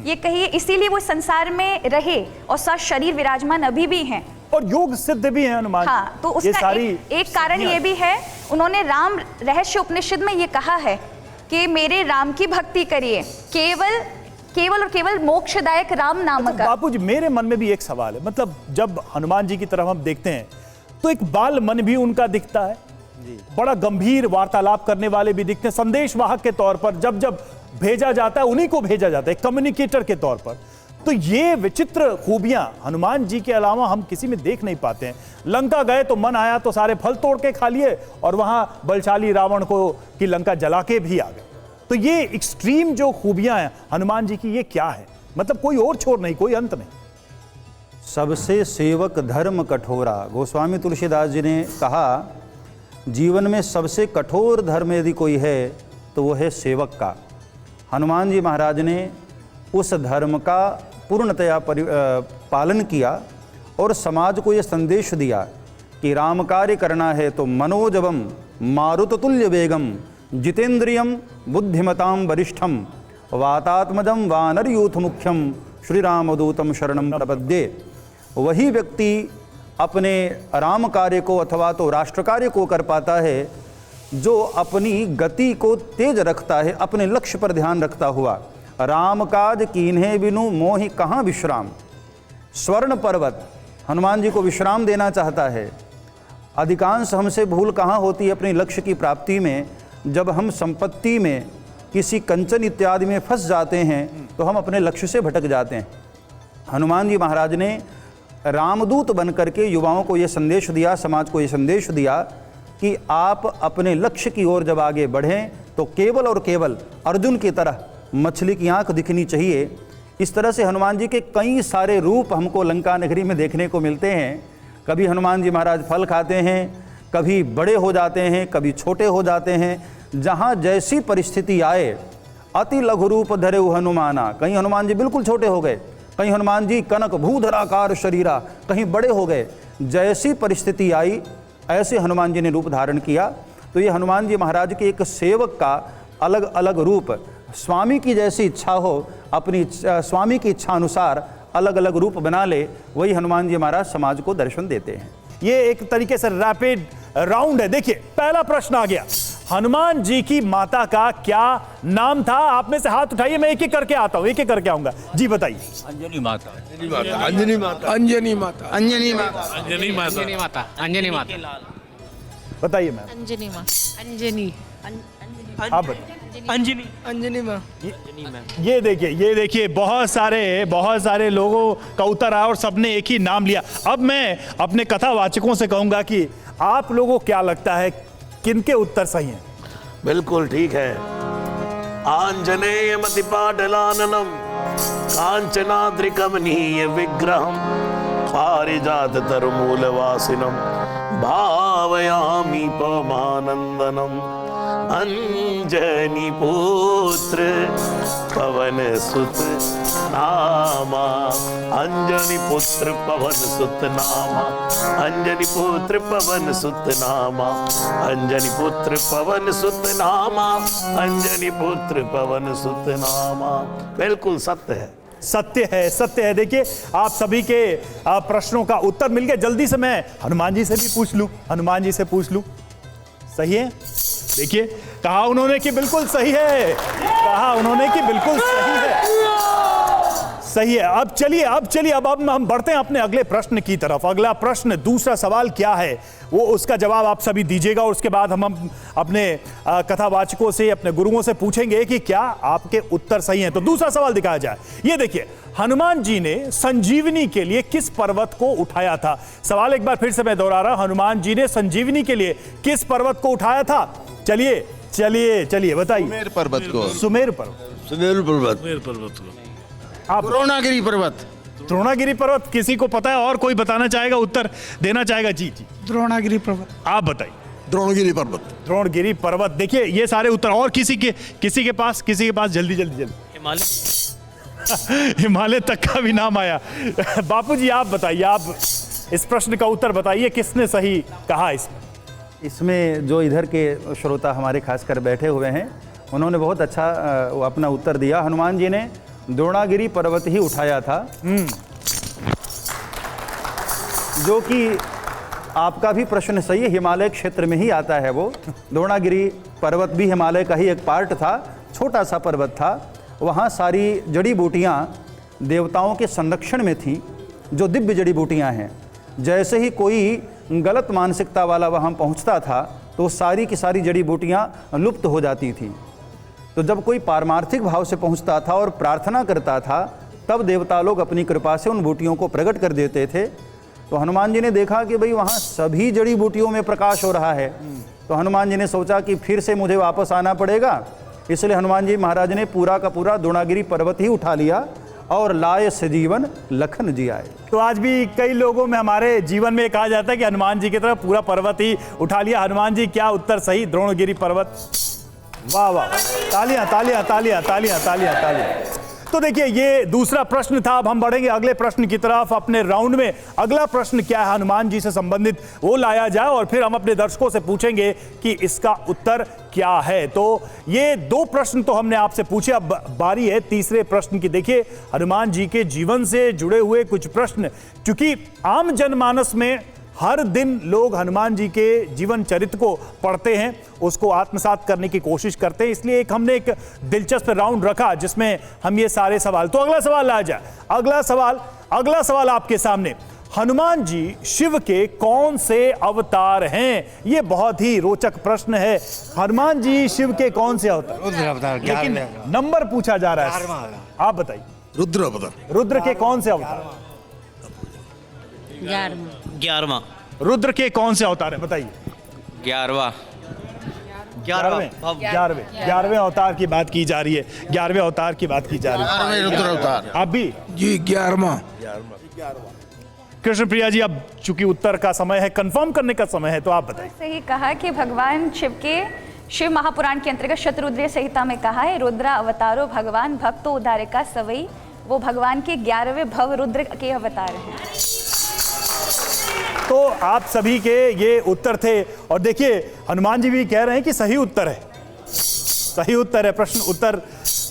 Speaker 4: ये कहिए, इसीलिए वो संसार में रहे और शरीर विराजमान अभी भी हैं
Speaker 1: और योग सिद्ध भी है हनुमान।
Speaker 4: हाँ, तो उसका एक कारण ये भी है, उन्होंने राम रहस्य उपनिषद में ये कहा है कि मेरे राम की भक्ति करिए, केवल केवल और केवल मोक्षदायक राम नाम का।
Speaker 1: बापू जी, मेरे मन में भी एक सवाल है, मतलब जब हनुमान जी की तरफ हम देखते हैं तो एक बाल मन भी उनका दिखता है, बड़ा गंभीर वार्तालाप करने वाले भी दिखते हैं, संदेशवाहक के तौर पर जब जब भेजा जाता है उन्हीं को भेजा जाता है, कम्युनिकेटर के तौर पर। तो ये विचित्र खूबियां हनुमान जी के अलावा हम किसी में देख नहीं पाते हैं। लंका गए तो मन आया तो सारे फल तोड़ के खा लिए और वहां बलशाली रावण को की लंका जला के भी आ गए। तो ये एक्सट्रीम जो खूबियां हैं हनुमान जी की, ये क्या है? मतलब कोई और छोर नहीं, कोई अंत नहीं।
Speaker 2: सबसे सेवक धर्म कठोरा। गोस्वामी तुलसीदास जी ने कहा, जीवन में सबसे कठोर धर्म यदि कोई है तो वो है सेवक का। हनुमान जी महाराज ने उस धर्म का पूर्णतया पालन किया और समाज को ये संदेश दिया कि राम कार्य करना है तो मनोजवम मारुततुल्य वेगम जितेंद्रियम बुद्धिमताम वरिष्ठम वातात्मजम वानर यूथ मुख्यम श्री रामदूतम शरणम प्रपद्ये। वही व्यक्ति अपने राम कार्य को अथवा तो राष्ट्र कार्य को कर पाता है जो अपनी गति को तेज रखता है, अपने लक्ष्य पर ध्यान रखता हुआ। राम काज कीन्हे बिनु मोहि कहाँ विश्राम। स्वर्ण पर्वत हनुमान जी को विश्राम देना चाहता है। अधिकांश हमसे भूल कहाँ होती है अपने लक्ष्य की प्राप्ति में, जब हम संपत्ति में किसी कंचन इत्यादि में फंस जाते हैं तो हम अपने लक्ष्य से भटक जाते हैं। हनुमान जी महाराज ने रामदूत बन करके युवाओं को ये संदेश दिया, समाज को ये संदेश दिया कि आप अपने लक्ष्य की ओर जब आगे बढ़ें तो केवल और केवल अर्जुन की तरह मछली की आंख दिखनी चाहिए। इस तरह से हनुमान जी के कई सारे रूप हमको लंका नगरी में देखने को मिलते हैं। कभी हनुमान जी महाराज फल खाते हैं, कभी बड़े हो जाते हैं, कभी छोटे हो जाते हैं। जहाँ जैसी परिस्थिति आए, अति लघु रूप धरे हनुमाना, कहीं हनुमान जी बिल्कुल छोटे हो गए, कहीं हनुमान जी कनक भूधराकार शरीरा, कहीं बड़े हो गए। जैसी परिस्थिति आई ऐसे हनुमान जी ने रूप धारण किया। तो ये हनुमान जी महाराज के एक सेवक का अलग अलग रूप, स्वामी की जैसी इच्छा हो अपनी स्वामी की इच्छा अनुसार अलग अलग रूप बना ले, वही हनुमान जी महाराज समाज को दर्शन देते हैं।
Speaker 1: ये एक तरीके से रैपिड राउंड है। देखिए, पहला प्रश्न आ गया, हनुमान जी की माता का क्या नाम था? आप में से हाथ उठाइए, मैं एक एक करके आता हूं, एक एक करके आऊंगा। जी बताइए।
Speaker 7: अंजनी माता,
Speaker 5: अंजनी माता, अंजनी माता, अंजनी माता,
Speaker 7: अंजनी माता, अंजनी माता, अंजनी माता, अंजनी माता,
Speaker 1: बताइए मैम।
Speaker 8: अंजनी माँ, अंजनी,
Speaker 1: आप बताइए।
Speaker 7: अंजनी,
Speaker 8: अंजनी माँ।
Speaker 1: ये देखिए बहुत सारे लोगों का उत्तर आया और सबने एक ही नाम लिया। अब मैं अपने कथावाचकों से कहूंगा कि आप लोगों को क्या लगता है किनके उत्तर सही हैं?
Speaker 3: बिल्कुल ठीक है। आंजनेय मतिपाटलाननम कांचनाद्रिकमनीय विग्रहम पारिजात तरुमूलवासिनम भावयामि पवमानंदनम अंजनी पुत्र पवन सुत नामा। अंजनी पुत्र पवन सुत नामा, अंजनी पुत्र पवन सुत नामा, अंजनी पुत्र पवन सुत नामा, अंजनी पुत्र पवन सुत नामा। बिल्कुल सत्य है,
Speaker 1: सत्य है। देखिए, आप सभी के प्रश्नों का उत्तर मिल गया। जल्दी से मैं हनुमान जी से भी पूछ लूं, सही है? देखिए, कहा उन्होंने कि बिल्कुल सही है, सही है। अब चलिए अब हम बढ़ते हैं अपने अगले प्रश्न की तरफ। अगला प्रश्न, दूसरा सवाल क्या है, वो उसका जवाब आप सभी दीजिएगा और उसके बाद हम अपने कथावाचकों से, अपने गुरुओं से पूछेंगे कि क्या आपके उत्तर सही हैं। तो दूसरा सवाल दिखाया जाए। ये देखिए, हनुमान जी ने संजीवनी के लिए किस पर्वत को उठाया था? सवाल एक बार फिर से मैं दोहरा रहा हूं, हनुमान जी ने संजीवनी के लिए किस पर्वत को उठाया था? चलिए बताइए।
Speaker 9: सुमेर पर्वत को।
Speaker 1: सुमेर पर्वत। आप
Speaker 5: द्रोणागिरी पर्वत।
Speaker 1: द्रोणागिरी पर्वत किसी को पता है और कोई बताना चाहेगा, उत्तर देना चाहेगा? जी जी,
Speaker 8: द्रोणागिरी पर्वत।
Speaker 1: आप बताइए।
Speaker 5: द्रोणगिरी पर्वत।
Speaker 1: द्रोणगिरी पर्वत। देखिए ये सारे उत्तर, और किसी के पास जल्दी जल्दी।
Speaker 6: हिमालय।
Speaker 1: हिमालय तक का भी नाम आया। बापूजी आप बताइए, आप इस प्रश्न का उत्तर बताइए, किसने सही कहा
Speaker 2: इसमें जो इधर के श्रोता हमारे खासकर बैठे हुए हैं, उन्होंने बहुत अच्छा अपना उत्तर दिया। हनुमान जी ने द्रोणागिरी पर्वत ही उठाया था, जो कि आपका भी प्रश्न सही है, हिमालय क्षेत्र में ही आता है वो। द्रोणागिरी पर्वत भी हिमालय का ही एक पार्ट था, छोटा सा पर्वत था। वहाँ सारी जड़ी बूटियाँ देवताओं के संरक्षण में थीं, जो दिव्य जड़ी बूटियाँ हैं। जैसे ही कोई गलत मानसिकता वाला वहाँ पहुँचता था तो सारी की सारी जड़ी बूटियाँ लुप्त हो जाती थीं। तो जब कोई पारमार्थिक भाव से पहुँचता था और प्रार्थना करता था, तब देवता लोग अपनी कृपा से उन बूटियों को प्रकट कर देते थे। तो हनुमान जी ने देखा कि भाई वहाँ सभी जड़ी बूटियों में प्रकाश हो रहा है, तो हनुमान जी ने सोचा कि फिर से मुझे वापस आना पड़ेगा। इसलिए हनुमान जी महाराज ने पूरा का पूरा द्रोणागिरी पर्वत ही उठा लिया और लाए सजीवन लखन जी आए।
Speaker 1: तो आज भी कई लोगों में, हमारे जीवन में कहा जाता है कि हनुमान जी की तरफ पूरा पर्वत ही उठा लिया। हनुमान जी क्या उत्तर सही? द्रोणगिरी पर्वत। वाह वाह, तालियां तालियां तालियां तालियां तालियां तालियां। तो देखिए ये दूसरा प्रश्न था। अब हम बढ़ेंगे अगले प्रश्न की तरफ अपने राउंड में। अगला प्रश्न क्या है हनुमान जी से संबंधित, वो लाया जाए और फिर हम अपने दर्शकों से पूछेंगे कि इसका उत्तर क्या है। तो ये दो प्रश्न तो हमने आपसे पूछे, अब बारी है तीसरे प्रश्न की। देखिए हनुमान जी के जीवन से जुड़े हुए कुछ प्रश्न, क्योंकि आम जनमानस में हर दिन लोग हनुमान जी के जीवन चरित्र को पढ़ते हैं, उसको आत्मसात करने की कोशिश करते हैं, इसलिए हमने एक दिलचस्प राउंड रखा जिसमें हम ये सारे सवाल। तो अगला सवाल आ जाए। अगला सवाल आपके सामने, हनुमान जी शिव के कौन से अवतार हैं? ये बहुत ही रोचक प्रश्न है। हनुमान जी शिव के कौन से अवतार? लेकिन नंबर पूछा जा रहा है, आप बताइए।
Speaker 5: रुद्र अवतार।
Speaker 1: रुद्र के कौन से अवतार?
Speaker 6: 11वां।
Speaker 1: रुद्र के कौन से अवतार है बताइए? 11वें अवतार की बात की जा रही है। 11वें अवतार की बात की जा रही है।
Speaker 5: 11वें रुद्र अवतार।
Speaker 1: आप भी
Speaker 5: जी 11वां।
Speaker 1: कृष्ण प्रिया जी, अब चूंकि उत्तर का समय है, कंफर्म करने का समय है, तो आप बताइए।
Speaker 4: सही कहा कि भगवान शिव के शिव महापुराण के अंतर्गत शतरुद्र संहिता में कहा है, रुद्रा अवतारो भगवान भक्तो उद्धारिका सवई। वो भगवान के 11वें भव रुद्र के अवतार हैं।
Speaker 1: तो आप सभी के ये उत्तर थे, और देखिए हनुमान जी भी कह रहे हैं कि सही उत्तर है, सही उत्तर है। प्रश्न उत्तर,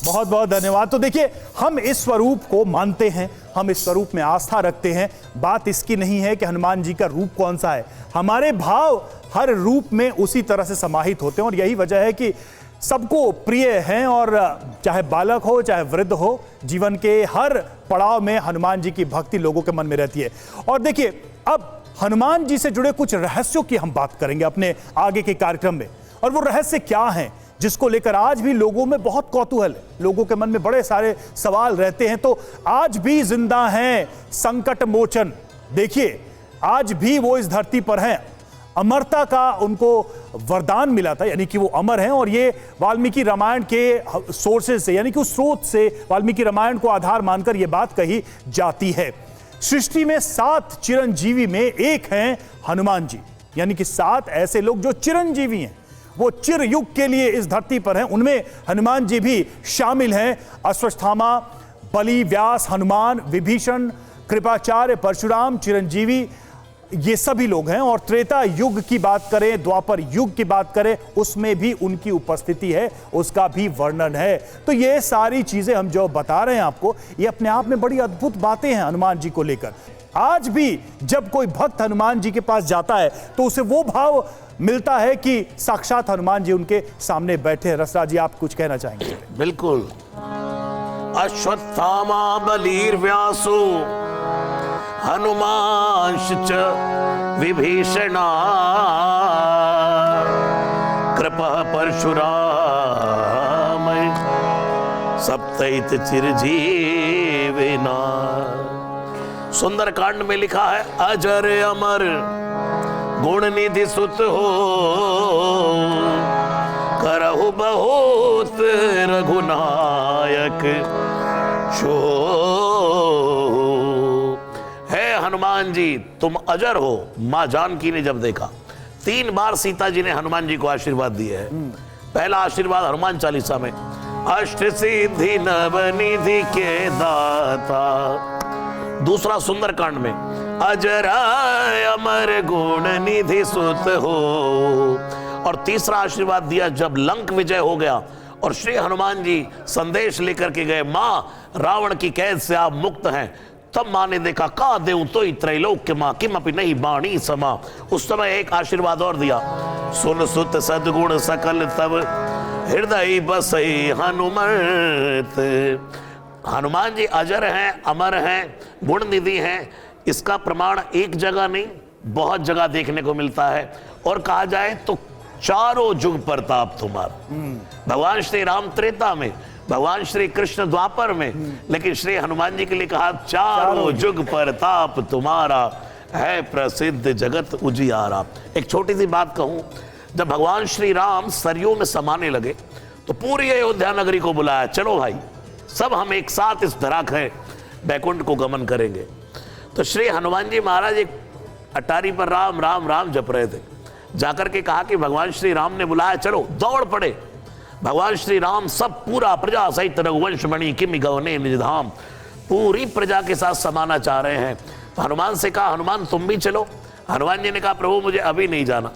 Speaker 1: बहुत बहुत धन्यवाद। तो देखिए हम इस स्वरूप को मानते हैं, हम इस स्वरूप में आस्था रखते हैं। बात इसकी नहीं है कि हनुमान जी का रूप कौन सा है, हमारे भाव हर रूप में उसी तरह से समाहित होते हैं, और यही वजह है कि सबको प्रिय हैं। और चाहे बालक हो चाहे वृद्ध हो, जीवन के हर पड़ाव में हनुमान जी की भक्ति लोगों के मन में रहती है। और देखिए अब हनुमान जी से जुड़े कुछ रहस्यों की हम बात करेंगे अपने आगे के कार्यक्रम में, और वो रहस्य क्या हैं जिसको लेकर आज भी लोगों में बहुत कौतूहल है, लोगों के मन में बड़े सारे सवाल रहते हैं। तो आज भी जिंदा हैं संकट मोचन। देखिए आज भी वो इस धरती पर हैं, अमरता का उनको वरदान मिला था, यानी कि वो अमर हैं। और ये वाल्मीकि रामायण के सोर्सेज से, यानी कि उस स्रोत से वाल्मीकि रामायण को आधार मानकर ये बात कही जाती है। सृष्टि में 7 चिरंजीवी में एक हैं हनुमान जी, यानी कि 7 ऐसे लोग जो चिरंजीवी हैं, वो चिर युग के लिए इस धरती पर हैं। उनमें हनुमान जी भी शामिल हैं। अश्वत्थामा, बलि, व्यास, हनुमान, विभीषण, कृपाचार्य, परशुराम, चिरंजीवी, ये सभी लोग हैं। और त्रेता युग की बात करें, द्वापर युग की बात करें, उसमें भी उनकी उपस्थिति है, उसका भी वर्णन है। तो ये सारी चीजें हम जो बता रहे हैं आपको, ये अपने आप में बड़ी अद्भुत बातें हैं हनुमान जी को लेकर। आज भी जब कोई भक्त हनुमान जी के पास जाता है तो उसे वो भाव मिलता है कि साक्षात हनुमान जी उनके सामने बैठे हैं। रसराज जी, आप कुछ कहना चाहेंगे?
Speaker 3: बिल्कुल। अश्वत्थामा बलिर्व्यासो हनुमांश्च विभीषणा कृपः परशुराम सप्तैत चिरजीविना। सुंदरकांड में लिखा है, अजर अमर गुण निधि सुत हो करहु बहुत रघुनायक शो हनुमान जी तुम अजर हो, मां जानकी ने जब देखा, 3 बार सीता जी ने हनुमान जी को आशीर्वाद दिए है। पहला आशीर्वाद हनुमान चालीसा में, अष्ट सिद्धि नवनिधि के दाता। दूसरा सुंदरकांड में, अजर अमर गुण निधि सुत हो। और तीसरा आशीर्वाद दिया जब लंक विजय हो गया और श्री हनुमान जी संदेश लेकर के गए, मां रावण की कैद से आप मुक्त हैं। तब मां ने देखा, का देव तो त्रैलोक्य मां किमपि नहीं बाणी समा। उस समय एक आशीर्वाद और दिया, सुन सुत सद्गुण सकल तब हृदय बसई हनुमत। हनुमान जी अजर हैं, अमर हैं, गुण निधि हैं। इसका प्रमाण एक जगह नहीं, बहुत जगह देखने को मिलता है। और कहा जाए तो चारों युग प्रताप तुम्हारा। भगवान श्री राम त्रेता में, भगवान श्री कृष्ण द्वापर में, लेकिन श्री हनुमान जी के लिए कहा चारों युग प्रताप तुम्हारा, है प्रसिद्ध जगत उजियारा। एक छोटी सी बात कहूं, जब भगवान श्री राम सरयू में समाने लगे तो पूरी अयोध्या नगरी को बुलाया, चलो भाई सब हम एक साथ इस धराखै बैकुंठ को गमन करेंगे। तो श्री हनुमान जी महाराज एक अटारी पर राम राम राम जप रहे थे। जाकर के कहा कि भगवान श्री राम ने बुलाया, चलो। दौड़ पड़े भगवान श्री राम, सब पूरा प्रजा सहित रघुवंश मणि किमि गवने निज धाम, पूरी प्रजा के साथ समाना चाह रहे हैं। तो हनुमान से कहा, हनुमान तुम भी चलो। हनुमान जी ने कहा, प्रभु मुझे अभी नहीं जाना।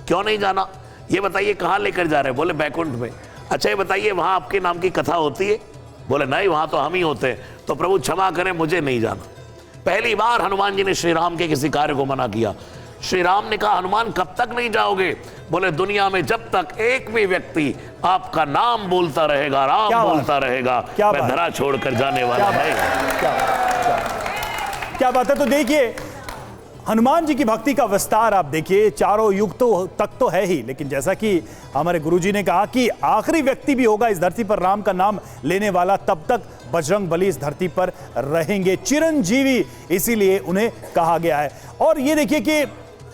Speaker 3: क्यों नहीं जाना, ये बताइए, कहाँ लेकर जा रहे हैं? बोले बैकुंठ में। अच्छा ये बताइए, वहाँ आपके नाम की कथा होती है? बोले नहीं, वहाँ तो हम ही होते हैं। तो प्रभु क्षमा करें, मुझे नहीं जाना। पहली बार हनुमान जी ने श्री राम के किसी कार्य को मना किया। श्री राम ने कहा, हनुमान कब तक नहीं जाओगे? बोले दुनिया में जब तक एक भी व्यक्ति आपका नाम बोलता रहेगा, राम बोलता रहेगा, मैं धरा छोड़कर जाने वाला नहीं।
Speaker 1: क्या बात है। तो देखिए हनुमान जी की भक्ति का विस्तार आप देखिए, चारों युग तो तक तो है ही, लेकिन जैसा कि हमारे गुरुजी ने कहा कि आखिरी व्यक्ति भी होगा इस धरती पर राम का नाम लेने वाला, तब तक बजरंग बली इस धरती पर रहेंगे, चिरंजीवी, इसीलिए उन्हें कहा गया है। और ये देखिए कि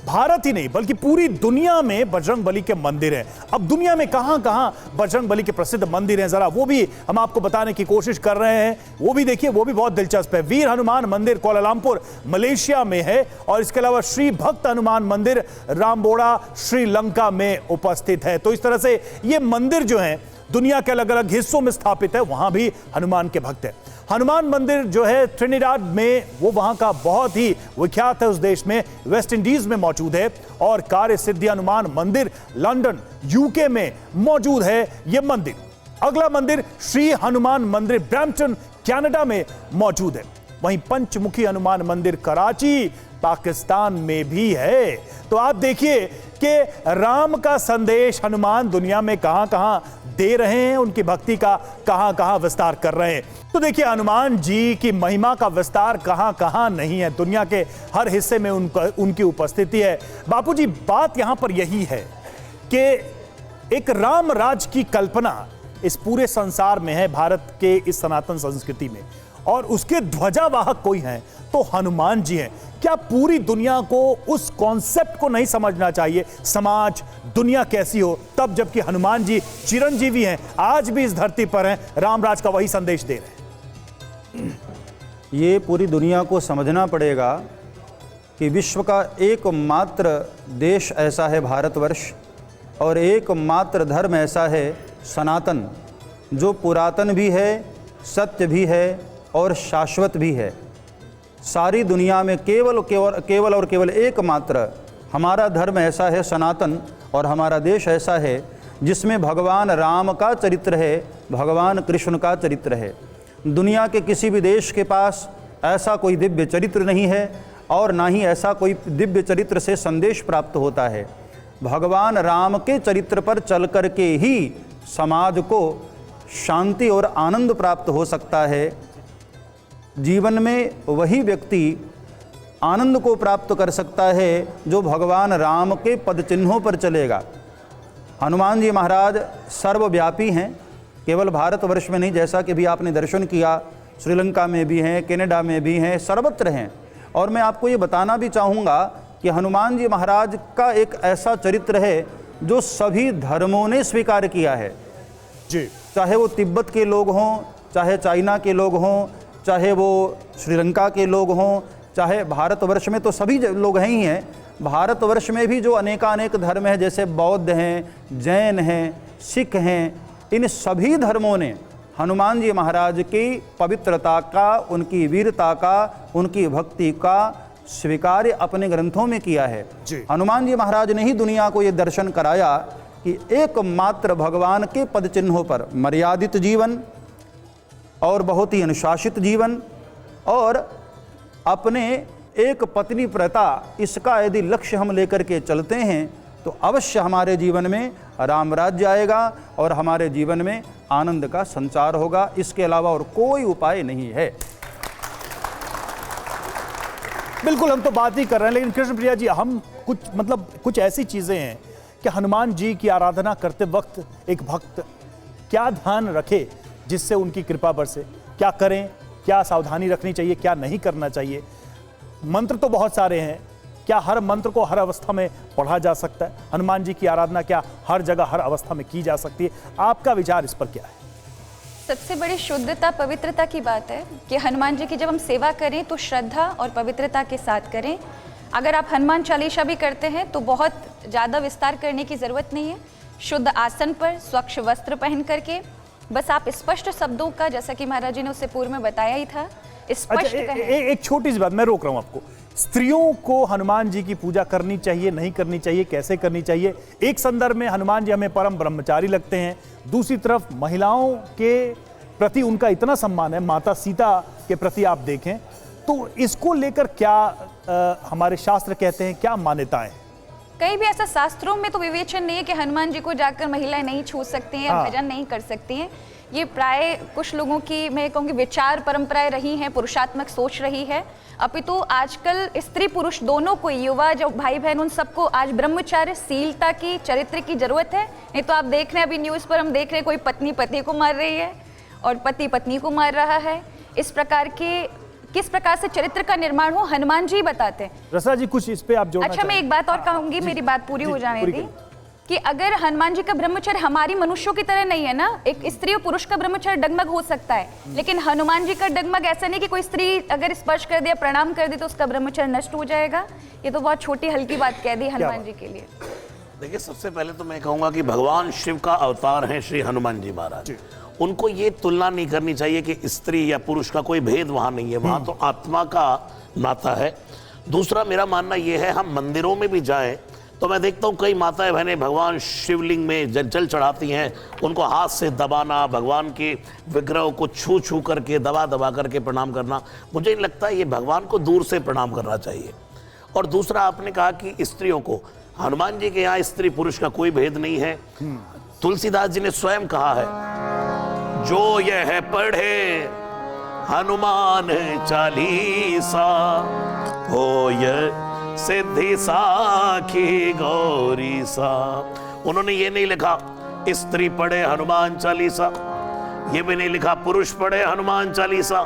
Speaker 1: भारत ही नहीं बल्कि पूरी दुनिया में बजरंग बली के मंदिर हैं। अब दुनिया में कहां कहां बजरंग बली के प्रसिद्ध मंदिर हैं, जरा वो भी हम आपको बताने की कोशिश कर रहे हैं। वो भी देखिए, वो भी बहुत दिलचस्प है। वीर हनुमान मंदिर कोलालमपुर मलेशिया में है, और इसके अलावा श्री भक्त हनुमान मंदिर रामबोड़ा श्रीलंका में उपस्थित है। तो इस तरह से ये मंदिर जो है दुनिया के अलग अलग हिस्सों में स्थापित है, वहां भी हनुमान के भक्त है। हनुमान मंदिर जो है ट्रिनिडाड में, वो वहां का बहुत ही विख्यात है, उस देश में, वेस्ट इंडीज में मौजूद है। और कार्य सिद्धि हनुमान मंदिर लंदन यूके में मौजूद है ये मंदिर। अगला मंदिर श्री हनुमान मंदिर ब्रैम्पटन कनाडा में मौजूद है। वहीं पंचमुखी हनुमान मंदिर कराची पाकिस्तान में भी है। तो आप देखिए कि राम का संदेश हनुमान दुनिया में कहां कहां दे रहे हैं, उनकी भक्ति का कहां कहां विस्तार कर रहे हैं। तो देखिए हनुमान जी की महिमा का विस्तार कहां कहां नहीं है, दुनिया के हर हिस्से में उनकी उपस्थिति है। बापूजी, बात यहां पर यही है कि एक राम राज की कल्पना इस पूरे संसार में है, भारत के इस सनातन संस्कृति में, और उसके ध्वजावाहक कोई हैं तो हनुमान जी हैं। क्या पूरी दुनिया को उस कॉन्सेप्ट को नहीं समझना चाहिए, समाज दुनिया कैसी हो तब, जबकि हनुमान जी चिरंजीवी हैं, आज भी इस धरती पर हैं, रामराज का वही संदेश दे रहे हैं।
Speaker 2: ये पूरी दुनिया को समझना पड़ेगा कि विश्व का एकमात्र देश ऐसा है भारतवर्ष, और एकमात्र धर्म ऐसा है सनातन, जो पुरातन भी है, सत्य भी है और शाश्वत भी है। सारी दुनिया में केवल और केवल एकमात्र हमारा धर्म ऐसा है सनातन, और हमारा देश ऐसा है जिसमें भगवान राम का चरित्र है, भगवान कृष्ण का चरित्र है। दुनिया के किसी भी देश के पास ऐसा कोई दिव्य चरित्र नहीं है, और ना ही ऐसा कोई दिव्य चरित्र से संदेश प्राप्त होता है। भगवान राम के चरित्र पर चल कर के ही समाज को शांति और आनंद प्राप्त हो सकता है। जीवन में वही व्यक्ति आनंद को प्राप्त कर सकता है जो भगवान राम के पद चिन्हों पर चलेगा। हनुमान जी महाराज सर्वव्यापी हैं, केवल भारतवर्ष में नहीं, जैसा कि भी आपने दर्शन किया, श्रीलंका में भी हैं, कनाडा में भी हैं, सर्वत्र हैं। और मैं आपको ये बताना भी चाहूँगा कि हनुमान जी महाराज का एक ऐसा चरित्र है जो सभी धर्मों ने स्वीकार किया है
Speaker 1: जी।
Speaker 2: चाहे वो तिब्बत के लोग हों, चाहे चाइना के लोग हों, चाहे वो श्रीलंका के लोग हों, चाहे भारतवर्ष में तो सभी लोग हैं ही हैं, भारतवर्ष में भी जो अनेकानेक धर्म हैं, जैसे बौद्ध हैं, जैन हैं, सिख हैं, इन सभी धर्मों ने हनुमान जी महाराज की पवित्रता का, उनकी वीरता का, उनकी भक्ति का स्वीकार अपने ग्रंथों में किया है। हनुमान जी महाराज ने ही दुनिया को ये दर्शन कराया कि एकमात्र भगवान के पद चिन्हों पर मर्यादित जीवन और बहुत ही अनुशासित जीवन और अपने एक पत्नी प्रथा, इसका यदि लक्ष्य हम लेकर के चलते हैं तो अवश्य हमारे जीवन में राम राज्य आएगा और हमारे जीवन में आनंद का संचार होगा। इसके अलावा और कोई उपाय नहीं है।
Speaker 1: बिल्कुल, हम तो बात ही कर रहे हैं, लेकिन कृष्ण प्रिया जी, हम कुछ ऐसी चीजें हैं कि हनुमान जी की आराधना करते वक्त एक भक्त क्या ध्यान रखे जिससे उनकी कृपा बरसे, क्या करें, क्या सावधानी रखनी चाहिए, क्या नहीं करना चाहिए। मंत्र तो बहुत सारे हैं, क्या हर मंत्र को हर अवस्था में पढ़ा जा सकता है? हनुमान जी की आराधना क्या हर जगह हर अवस्था में की जा सकती है? आपका विचार इस पर क्या है?
Speaker 4: सबसे बड़ी शुद्धता, पवित्रता की बात है कि हनुमान जी की जब हम सेवा करें तो श्रद्धा और पवित्रता के साथ करें। अगर आप हनुमान चालीसा भी करते हैं तो बहुत ज़्यादा विस्तार करने की ज़रूरत नहीं है। शुद्ध आसन पर स्वच्छ वस्त्र पहन करके बस आप स्पष्ट शब्दों का, जैसा कि महाराज जी ने उससे पूर्व में बताया ही था, स्पष्ट कहें।
Speaker 1: एक छोटी सी बात, मैं रोक रहा हूं आपको। स्त्रियों को हनुमान जी की पूजा करनी चाहिए, नहीं करनी चाहिए, कैसे करनी चाहिए? एक संदर्भ में हनुमान जी हमें परम ब्रह्मचारी लगते हैं, दूसरी तरफ महिलाओं के प्रति उनका इतना सम्मान है, माता सीता के प्रति आप देखें तो इसको लेकर क्या हमारे शास्त्र कहते हैं, क्या मान्यताएं?
Speaker 4: कहीं भी ऐसा शास्त्रों में तो विवेचन नहीं है कि हनुमान जी को जाकर महिलाएं नहीं छू सकती हैं, भजन नहीं कर सकती हैं। ये प्राय कुछ लोगों की, मैं कहूँगी, विचार परंपराएं रही हैं, पुरुषात्मक सोच रही है। अपितु आजकल स्त्री पुरुष दोनों को, युवा जो भाई बहन, उन सबको आज ब्रह्मचार्य, शीलता की, चरित्र की जरूरत है। नहीं तो आप देख रहे हैं, अभी न्यूज़ पर हम देख रहे हैं, कोई पत्नी पति को मार रही है और पति पत्नी को मार रहा है। इस प्रकार के किस प्रकार से चरित्र का निर्माण हो, हनुमान जी बताते हैं।
Speaker 1: रसरा जी, कुछ इस पे आप जोड़ना
Speaker 4: अच्छा, मैं एक बात और कहूंगी, मेरी बात पूरी हो जाने दी, कि अगर हनुमान जी का ब्रह्मचर्य हमारी मनुष्यों की तरह नहीं है ना, एक स्त्री और पुरुष का ब्रह्मचर्य डगमग हो सकता है, लेकिन हनुमान जी का डगमग ऐसा नहीं कि कोई स्त्री अगर स्पर्श कर दिया, प्रणाम कर दी तो उसका ब्रह्मचर्य नष्ट हो जाएगा। ये तो बहुत छोटी हल्की बात कह दी हनुमान जी के लिए।
Speaker 3: देखिए, सबसे पहले तो मैं कहूंगा कि भगवान शिव का अवतार हैं श्री हनुमान जी महाराज। उनको ये तुलना नहीं करनी चाहिए कि स्त्री या पुरुष का कोई भेद वहां नहीं है, वहां तो आत्मा का नाता है। दूसरा मेरा मानना यह है, हम मंदिरों में भी जाएं तो मैं देखता हूँ कई माताएं बहनें भगवान शिवलिंग में जल चढ़ाती हैं, उनको हाथ से दबाना, भगवान के विग्रह को छू छू करके, दबा दबा करके प्रणाम करना, मुझे नहीं लगता ये भगवान को दूर से प्रणाम करना चाहिए। और दूसरा, आपने कहा कि स्त्रियों को, हनुमान जी के यहाँ स्त्री पुरुष का कोई भेद नहीं है। तुलसीदास जी ने स्वयं कहा है, जो यह पढ़े हनुमान चालीसा हो यह सिद्धि साखी गौरी सा। उन्होंने ये नहीं लिखा स्त्री पढ़े हनुमान चालीसा, ये भी नहीं लिखा पुरुष पढ़े हनुमान चालीसा।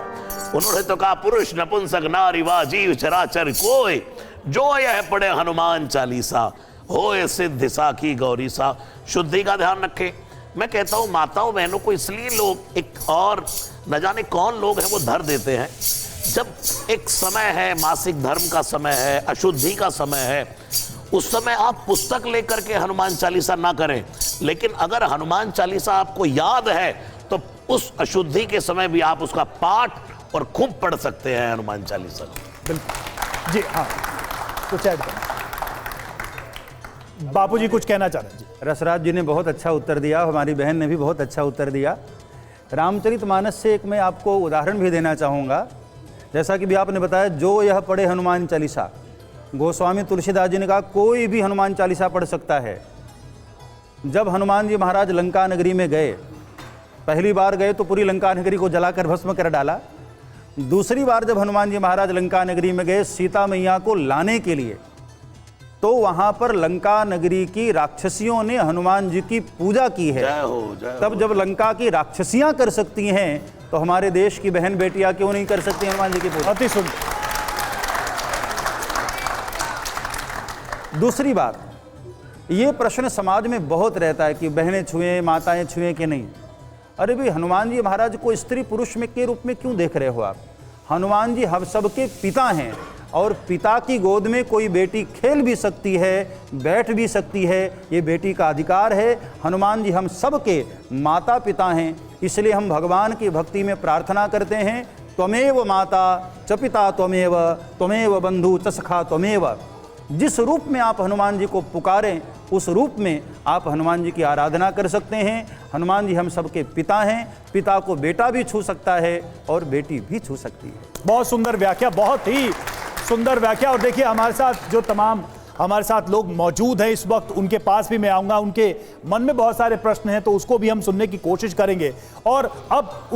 Speaker 3: उन्होंने तो कहा पुरुष नपुंसक नारी वा जीव चराचर कोई, जो यह पढ़े हनुमान चालीसा हो सिद्धि साखी गौरी सा। शुद्धि का ध्यान रखें। मैं कहता हूं माताओं बहनों को इसलिए लोग एक और न जाने कौन लोग हैं वो धर देते हैं, जब एक समय है, मासिक धर्म का समय है, अशुद्धि का समय है, उस समय आप पुस्तक लेकर के हनुमान चालीसा ना करें, लेकिन अगर हनुमान चालीसा आपको याद है तो उस अशुद्धि के समय भी आप उसका पाठ और खूब पढ़ सकते हैं हनुमान चालीसा।
Speaker 1: बिल्कुल जी, हाँ, कुछ ऐड करना बापू जी, कुछ कहना चाह रहे हैं जी?
Speaker 2: रसराज जी ने बहुत अच्छा उत्तर दिया, हमारी बहन ने भी बहुत अच्छा उत्तर दिया। रामचरितमानस से एक मैं आपको उदाहरण भी देना चाहूँगा। जैसा कि भी आपने बताया, जो यह पढ़े हनुमान चालीसा, गोस्वामी तुलसीदास जी ने कहा कोई भी हनुमान चालीसा पढ़ सकता है। जब हनुमान जी महाराज लंका नगरी में गए, पहली बार गए तो पूरी लंका नगरी को जलाकर भस्म कर डाला। दूसरी बार जब हनुमान जी महाराज लंका नगरी में गए सीता मैया को लाने के लिए, तो वहां पर लंका नगरी की राक्षसियों ने हनुमान जी की पूजा की है। तब जब लंका की राक्षसियां कर सकती हैं तो हमारे देश की बहन बेटियां क्यों नहीं कर सकती हनुमान जी की पूजा?
Speaker 1: अति सुंदर।
Speaker 2: दूसरी बात, ये प्रश्न समाज में बहुत रहता है कि बहनें छुएं, माताएं छुएं कि नहीं। अरे भाई, हनुमान जी महाराज को स्त्री पुरुष में के रूप में क्यों देख रहे हो आप? हनुमान जी हम सबके पिता हैं। और पिता की गोद में कोई बेटी खेल भी सकती है, बैठ भी सकती है, ये बेटी का अधिकार है। हनुमान जी हम सबके माता पिता हैं, इसलिए हम भगवान की भक्ति में प्रार्थना करते हैं, त्वमेव माता च पिता त्वमेव बंधु च सखा त्वमेव। जिस रूप में आप हनुमान जी को पुकारें उस रूप में आप हनुमान जी की आराधना कर सकते हैं। हनुमान जी हम सबके पिता हैं, पिता को बेटा भी छू सकता है और बेटी भी छू सकती है।
Speaker 1: बहुत सुंदर व्याख्या, बहुत ही सुंदर व्याख्या। और देखिए हमारे साथ जो तमाम हमारे साथ लोग मौजूद हैं इस वक्त, उनके पास भी मैं आऊंगा, उनके मन में बहुत सारे प्रश्न हैं तो उसको भी हम सुनने की कोशिश करेंगे। और अब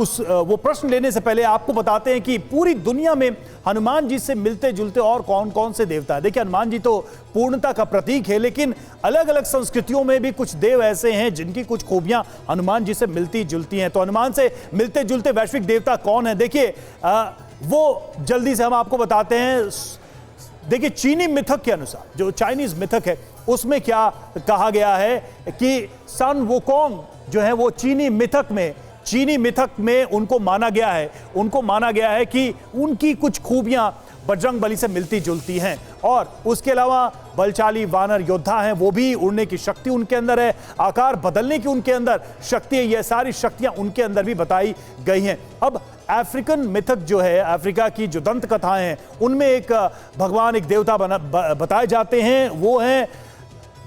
Speaker 1: वो प्रश्न लेने से पहले आपको बताते हैं कि पूरी दुनिया में हनुमान जी से मिलते जुलते और कौन कौन से देवता हैं। देखिए हनुमान जी तो पूर्णता का प्रतीक है, लेकिन अलग अलग संस्कृतियों में भी कुछ देव ऐसे हैं जिनकी कुछ खूबियां हनुमान जी से मिलती जुलती हैं। तो हनुमान से मिलते जुलते वैश्विक देवता कौन है, देखिए वो जल्दी से हम आपको बताते हैं। देखिए चीनी मिथक के अनुसार, जो चाइनीज मिथक है उसमें क्या कहा गया है कि सन वुकोंग जो है वो चीनी मिथक में उनको माना गया है कि उनकी कुछ खूबियां बजरंग बली से मिलती जुलती हैं। और उसके अलावा बलशाली वानर योद्धा हैं, वो भी उड़ने की शक्ति उनके अंदर है, आकार बदलने की उनके अंदर शक्ति है, ये सारी शक्तियां उनके अंदर भी बताई गई हैं। अब अफ्रीकन मिथक जो है, अफ्रीका की जो दंत कथाएं हैं उनमें एक भगवान, एक देवता बताए जाते हैं, वो हैं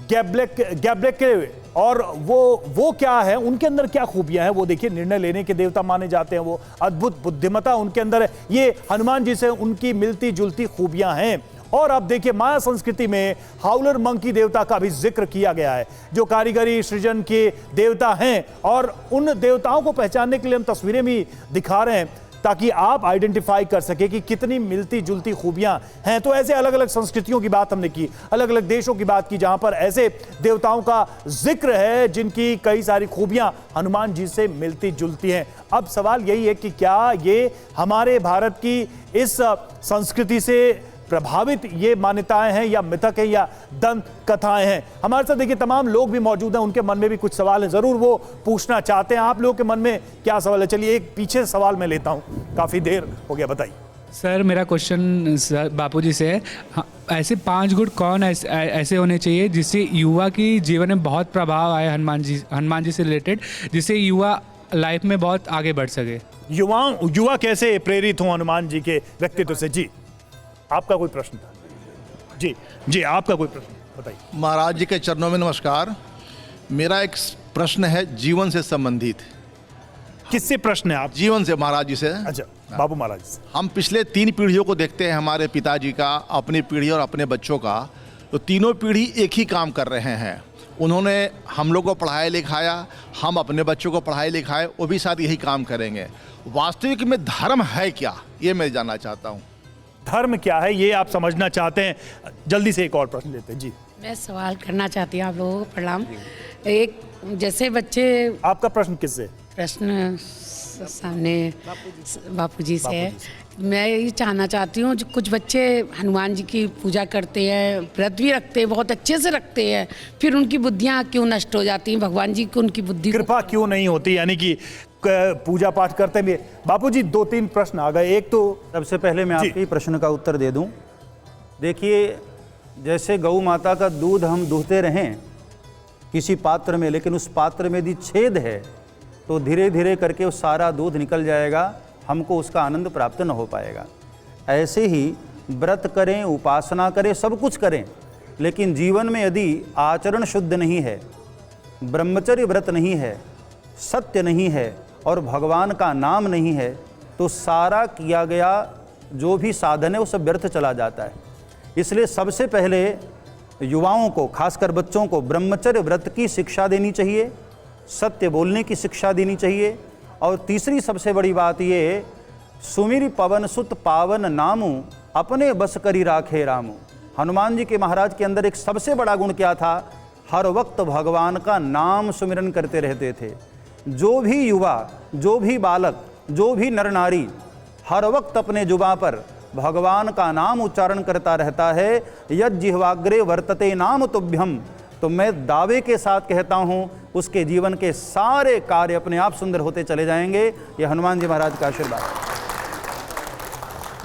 Speaker 1: गैब्लेके। और वो क्या है, उनके अंदर क्या खूबियां हैं, वो देखिए निर्णय लेने के देवता माने जाते हैं, वो अद्भुत बुद्धिमत्ता उनके अंदर है। ये हनुमान जी से उनकी मिलती जुलती खूबियां हैं। और अब देखिए माया संस्कृति में हाउलर मंकी देवता का भी जिक्र किया गया है, जो कारीगरी सृजन के देवता हैं। और उन देवताओं को पहचानने के लिए हम तस्वीरें भी दिखा रहे हैं ताकि आप आइडेंटिफाई कर सके कि कितनी मिलती जुलती खूबियां हैं। तो ऐसे अलग अलग संस्कृतियों की बात हमने की, अलग अलग देशों की बात की, जहां पर ऐसे देवताओं का जिक्र है जिनकी कई सारी खूबियां हनुमान जी से मिलती जुलती हैं। अब सवाल यही है कि क्या ये हमारे भारत की इस संस्कृति से प्रभावित ये मान्यताएं हैं या मिथक है या दंत कथाएं हैं। हमारे साथ देखिए तमाम लोग भी मौजूद हैं, उनके मन में भी कुछ सवाल हैं, जरूर वो पूछना चाहते हैं। आप लोगों के मन में क्या सवाल है? चलिए एक पीछे सवाल मैं लेता हूं, काफी देर हो गया, बताइए।
Speaker 9: सर मेरा क्वेश्चन बापू जी से है, ऐसे 5 गुण कौन ऐसे होने चाहिए जिससे युवा की जीवन में बहुत प्रभाव आए हनुमान जी से रिलेटेड, जिससे युवा लाइफ में बहुत आगे बढ़ सके?
Speaker 1: युवा कैसे प्रेरित हों हनुमान जी के व्यक्तित्व से? जी आपका कोई प्रश्न था? जी आपका कोई प्रश्न बताइए।
Speaker 10: महाराज जी के चरणों में नमस्कार। मेरा एक प्रश्न है जीवन से संबंधित।
Speaker 1: किससे प्रश्न है आप?
Speaker 10: जीवन से, महाराज जी से।
Speaker 1: अच्छा, बाबू महाराज से।
Speaker 10: हम पिछले 3 पीढ़ियों को देखते हैं, हमारे पिताजी का, अपनी पीढ़ी और अपने बच्चों का। तो तीनों पीढ़ी एक ही काम कर रहे हैं। उन्होंने हम लोग को पढ़ाया लिखाया, हम अपने बच्चों को पढ़ाए लिखाए, वो भी साथ यही काम करेंगे। वास्तविक में धर्म है क्या, ये मैं जानना चाहता हूँ।
Speaker 1: धर्म क्या है ये आप समझना चाहते हैं? जल्दी से एक और प्रश्न लेते हैं। जी
Speaker 8: मैं सवाल करना चाहती हूँ आप लोगों को। प्रणाम। एक जैसे बच्चे,
Speaker 1: आपका प्रश्न किससे?
Speaker 8: प्रश्न सामने बापू जी से है। मैं ये जानना चाहती हूँ, जो कुछ बच्चे हनुमान जी की पूजा करते हैं, व्रत भी रखते हैं, बहुत अच्छे से रखते हैं, फिर उनकी बुद्धियाँ क्यों नष्ट हो जाती हैं? भगवान जी को उनकी बुद्धि
Speaker 1: कृपा क्यों नहीं होती, यानी कि पूजा पाठ करते भी? बापू जी 2-3 प्रश्न आ गए। एक तो
Speaker 2: सबसे पहले मैं आपके प्रश्न का उत्तर दे दूं। देखिए जैसे गौ माता का दूध हम दूहते रहें किसी पात्र में, लेकिन उस पात्र में यदि छेद है तो धीरे धीरे करके वो सारा दूध निकल जाएगा, हमको उसका आनंद प्राप्त न हो पाएगा। ऐसे ही व्रत करें, उपासना करें, सब कुछ करें, लेकिन जीवन में यदि आचरण शुद्ध नहीं है, ब्रह्मचर्य व्रत नहीं है, सत्य नहीं है और भगवान का नाम नहीं है, तो सारा किया गया जो भी साधन है वो सब व्यर्थ चला जाता है। इसलिए सबसे पहले युवाओं को, खासकर बच्चों को, ब्रह्मचर्य व्रत की शिक्षा देनी चाहिए, सत्य बोलने की शिक्षा देनी चाहिए। और तीसरी सबसे बड़ी बात ये, सुमिर पवन सुत पावन नामू, अपने बस करी राखे रामू। हनुमान जी के महाराज के अंदर एक सबसे बड़ा गुण क्या था? हर वक्त भगवान का नाम सुमिरन करते रहते थे। जो भी युवा, जो भी बालक, जो भी नर नारी हर वक्त अपने जुबां पर भगवान का नाम उच्चारण करता रहता है, यद जिह्वाग्रे वर्तते नाम तुभ्यम, तो मैं दावे के साथ कहता हूँ उसके जीवन के सारे कार्य अपने आप सुंदर होते चले जाएंगे। ये हनुमान जी महाराज का आशीर्वाद।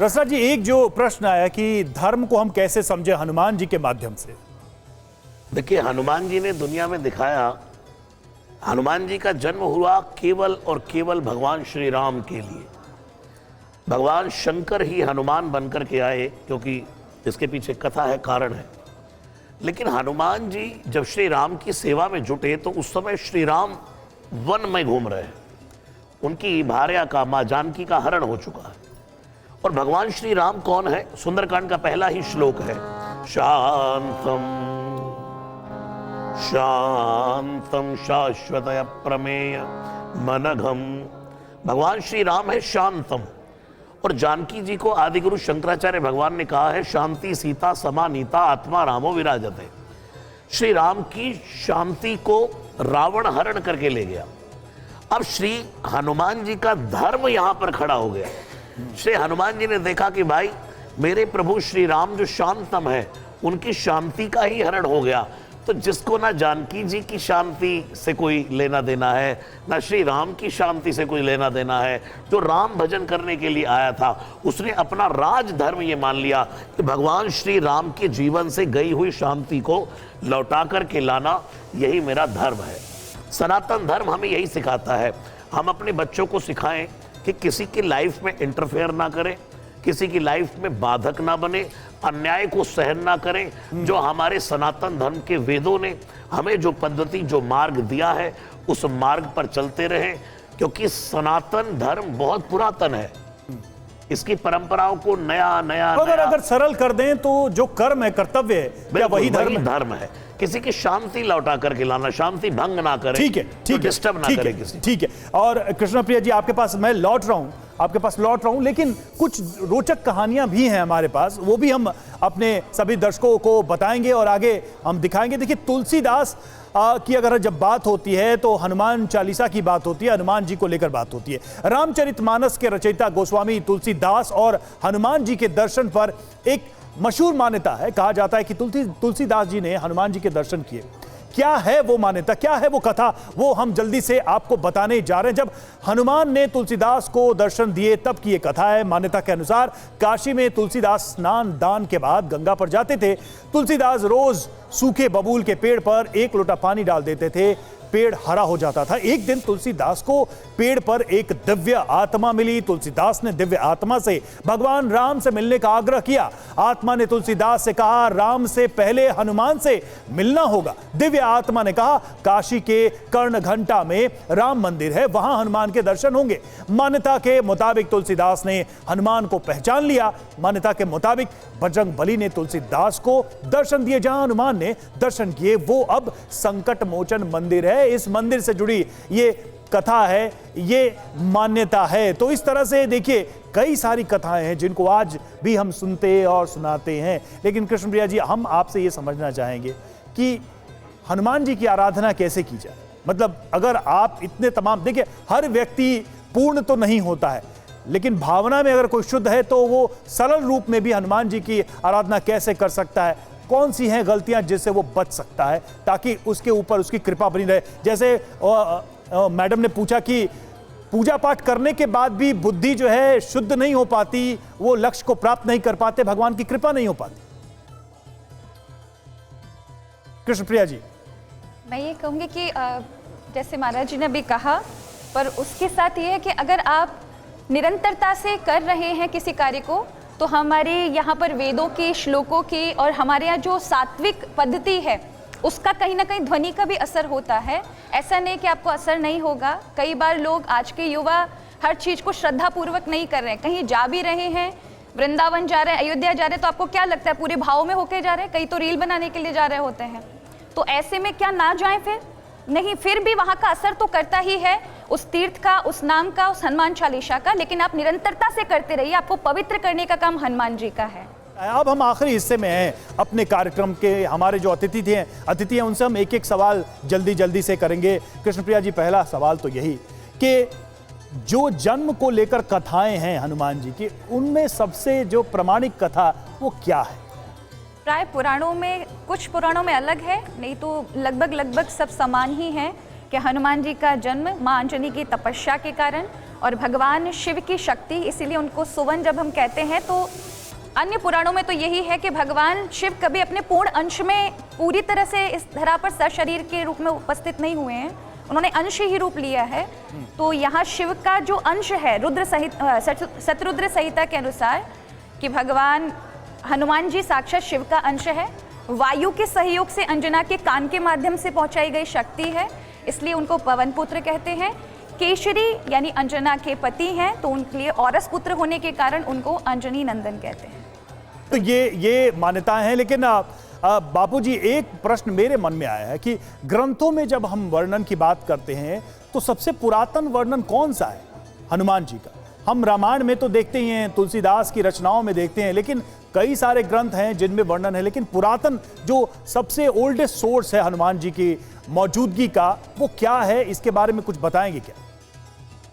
Speaker 1: रसना जी, एक जो प्रश्न आया कि धर्म को हम कैसे समझे हनुमान जी के माध्यम से।
Speaker 3: देखिए, हनुमान जी ने दुनिया में दिखाया, हनुमान जी का जन्म हुआ केवल और केवल भगवान श्री राम के लिए। भगवान शंकर ही हनुमान बनकर के आए, क्योंकि इसके पीछे कथा है, कारण है। लेकिन हनुमान जी जब श्री राम की सेवा में जुटे तो उस समय श्री राम वन में घूम रहे हैं, उनकी भार्या का, मां जानकी का हरण हो चुका है। और भगवान श्री राम कौन है? सुंदरकांड का पहला ही श्लोक है, शांतम शांतम शाश्वत अप्रमेय मनघम। भगवान श्री राम है शांतम, और जानकी जी को आदिगुरु शंकराचार्य भगवान ने कहा है, शांति सीता समानीता आत्मा रामो विराजते। श्री राम की शांति को रावण हरण करके ले गया। अब श्री हनुमान जी का धर्म यहां पर खड़ा हो गया। श्री हनुमान जी ने देखा कि भाई मेरे प्रभु श्री राम जो शांतम है, उनकी शांति का ही हरण हो गया। तो जिसको ना जानकी जी की शांति से कोई लेना देना है, ना श्री राम की शांति से कोई लेना देना है, जो राम भजन करने के लिए आया था, उसने अपना राज धर्म ये मान लिया कि भगवान श्री राम के जीवन से गई हुई शांति को लौटा कर के लाना, यही मेरा धर्म है। सनातन धर्म हमें यही सिखाता है। हम अपने बच्चों को सिखाएं कि किसी की लाइफ में इंटरफेयर ना करें, किसी की लाइफ में बाधक ना बने, अन्याय को सहन ना करें। जो हमारे सनातन धर्म के वेदों ने हमें जो पद्धति, जो मार्ग दिया है, उस मार्ग पर चलते रहें, क्योंकि सनातन धर्म बहुत पुरातन है। इसकी परंपराओं को नया
Speaker 1: अगर सरल कर दें तो जो कर्म है, कर्तव्य है, क्या वही धर्म है?
Speaker 3: किसी की शांति लौटा करके लाना, शांति भंग ना करे,
Speaker 1: ठीक है, ठीक है,
Speaker 3: डिस्टर्ब ना करे किसी।
Speaker 1: ठीक है। और कृष्ण प्रिया जी, आपके पास मैं लौट रहा हूं, लेकिन कुछ रोचक कहानियां भी हैं हमारे पास, वो भी हम अपने सभी दर्शकों को बताएंगे और आगे हम दिखाएंगे। देखिए, तुलसीदास की अगर जब बात होती है तो हनुमान चालीसा की बात होती है, हनुमान जी को लेकर बात होती है। रामचरितमानस के रचयिता गोस्वामी तुलसीदास और हनुमान जी के दर्शन पर एक मशहूर मान्यता है। कहा जाता है कि तुलसीदास जी ने हनुमान जी के दर्शन किए। क्या है वो मान्यता, क्या है वो कथा, वो हम जल्दी से आपको बताने जा रहे हैं। जब हनुमान ने तुलसीदास को दर्शन दिए तब की ये कथा है। मान्यता के अनुसार काशी में तुलसीदास स्नान दान के बाद गंगा पर जाते थे। तुलसीदास रोज सूखे बबूल के पेड़ पर 1 लोटा पानी डाल देते थे, पेड़ हरा हो जाता था। एक दिन तुलसीदास को पेड़ पर एक दिव्य आत्मा मिली। तुलसीदास ने दिव्य आत्मा से भगवान राम से मिलने का आग्रह किया। आत्मा ने तुलसीदास से कहा, राम से पहले हनुमान से मिलना होगा। दिव्य आत्मा ने कहा, काशी के कर्ण घंटा में राम मंदिर है, वहां हनुमान के दर्शन होंगे। मान्यता के मुताबिक तुलसीदास ने हनुमान को पहचान लिया। मान्यता के मुताबिक बजरंगबली ने तुलसीदास को दर्शन दिए। जहां हनुमान ने दर्शन किए वो अब संकट मोचन मंदिर है। इस मंदिर से जुड़ी ये कथा है, ये मान्यता है। तो इस तरह से देखिए, कई सारी कथाएं हैं जिनको आज भी हम सुनते और सुनाते हैं। लेकिन कृष्णप्रिया जी, हम आपसे ये समझना चाहेंगे कि हनुमान जी की आराधना कैसे की जाए। मतलब अगर आप इतने तमाम, देखिए हर व्यक्ति पूर्ण तो नहीं होता है, लेकिन भावना में अगर कोई शुद्ध है तो वो सरल रूप में भी हनुमान जी की आराधना कैसे कर सकता है। कौन सी हैं गलतियां जिससे वो बच सकता है, ताकि उसके ऊपर उसकी कृपा बनी रहे। जैसे मैडम ने पूछा कि पूजा पाठ करने के बाद भी बुद्धि जो है शुद्ध नहीं हो पाती, वो लक्ष्य को प्राप्त नहीं कर पाते, भगवान की कृपा नहीं हो पाती। कृष्णप्रिया जी,
Speaker 4: मैं ये कहूँगी कि जैसे महाराज जी ने भी कहा, पर उसके साथ ये है कि अगर आप निरंतरता से कर रहे हैं किसी कार्य को, तो हमारे यहाँ पर वेदों के श्लोकों की और हमारे यहाँ जो सात्विक पद्धति है उसका कहीं ना कहीं ध्वनि का भी असर होता है। ऐसा नहीं कि आपको असर नहीं होगा। कई बार लोग, आज के युवा हर चीज़ को श्रद्धा पूर्वक नहीं कर रहे हैं। कहीं जा भी रहे हैं, वृंदावन जा रहे हैं, अयोध्या जा रहे हैं, तो आपको क्या लगता है पूरे भाव में होके जा रहे हैं? कई तो रील बनाने के लिए जा रहे होते हैं। तो ऐसे में क्या ना जाएं फिर? नहीं, फिर भी वहाँ का असर तो करता ही है, उस तीर्थ का, उस नाम का, उस हनुमान चालीसा का। लेकिन आप निरंतरता से करते रहिए, आपको पवित्र करने का काम हनुमान जी का है।
Speaker 1: अब हम आखिरी हिस्से में हैं अपने कार्यक्रम के। हमारे जो अतिथि हैं उनसे हम एक एक सवाल जल्दी से करेंगे। कृष्णप्रिया जी, पहला सवाल तो यही कि जो जन्म को लेकर कथाएं हैं हनुमान जी की, उनमें सबसे जो प्रामाणिक कथा वो क्या है?
Speaker 4: प्राय पुराणों में, कुछ पुराणों में अलग है, नहीं तो लगभग सब समान ही हैं कि हनुमान जी का जन्म माँ अंजनी की तपस्या के कारण और भगवान शिव की शक्ति, इसीलिए उनको सुवन जब हम कहते हैं तो अन्य पुराणों में तो यही है कि भगवान शिव कभी अपने पूर्ण अंश में पूरी तरह से इस धरा पर सशरीर के रूप में उपस्थित नहीं हुए हैं, उन्होंने अंश ही रूप लिया है। तो यहाँ शिव का जो अंश है रुद्र शतरुद्र संहिता के अनुसार कि भगवान हनुमान जी साक्षात शिव का अंश है, वायु के सहयोग से अंजना के कान के माध्यम से पहुंचाई गई शक्ति है, इसलिए उनको पवन पुत्र कहते हैं। केशरी यानी अंजना के पति हैं, तो उनके लिए औरस पुत्र होने के कारण उनको अंजनी नंदन कहते हैं।
Speaker 1: तो ये मान्यताएं हैं, लेकिन बापूजी एक प्रश्न मेरे मन में आया है कि ग्रंथों में जब हम वर्णन की बात करते हैं तो सबसे पुरातन वर्णन कौन सा है हनुमान जी का? हम रामायण में तो देखते ही हैं, तुलसीदास की रचनाओं में देखते हैं, लेकिन कई सारे ग्रंथ हैं जिनमें वर्णन है, लेकिन पुरातन जो सबसे ओल्डेस्ट सोर्स है हनुमान जी की मौजूदगी का, वो क्या है? इसके बारे में कुछ बताएंगे क्या?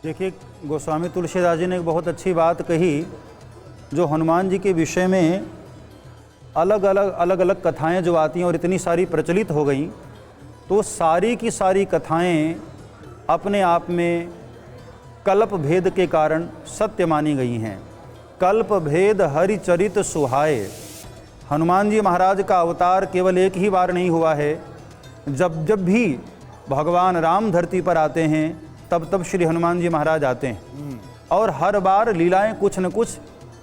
Speaker 2: देखिए, गोस्वामी तुलसीदास जी ने एक बहुत अच्छी बात कही, जो हनुमान जी के विषय में अलग अलग कथाएं जो आती हैं और इतनी सारी प्रचलित हो गई, तो सारी की सारी कथाएं अपने आप में कल्प भेद के कारण सत्य मानी गई हैं। कल्प भेद हरिचरित सुहाए। हनुमान जी महाराज का अवतार केवल एक ही बार नहीं हुआ है। जब जब भी भगवान राम धरती पर आते हैं तब तब श्री हनुमान जी महाराज आते हैं, और हर बार लीलाएं कुछ न कुछ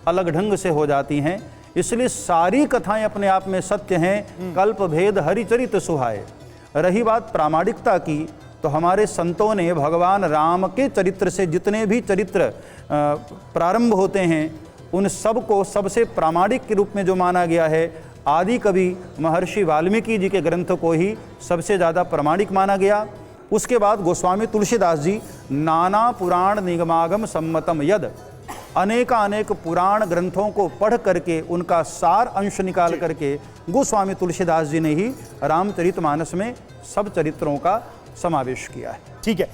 Speaker 2: अलग ढंग से हो जाती हैं, इसलिए सारी कथाएं अपने आप में सत्य हैं। कल्प भेद हरिचरित सुहाए। रही बात प्रामाणिकता की, तो हमारे संतों ने भगवान राम के चरित्र से जितने भी चरित्र प्रारंभ होते हैं उन सब को सबसे प्रामाणिक के रूप में जो माना गया है, आदि कवि महर्षि वाल्मीकि जी के ग्रंथ को ही सबसे ज़्यादा प्रामाणिक माना गया। उसके बाद गोस्वामी तुलसीदास जी नाना पुराण निगमागम सम्मतम यद, अनेक पुराण ग्रंथों को पढ़ करके उनका सार अंश निकाल करके गोस्वामी तुलसीदास जी ने ही रामचरितमानस में सब चरित्रों का समावेश किया है।
Speaker 1: ठीक है,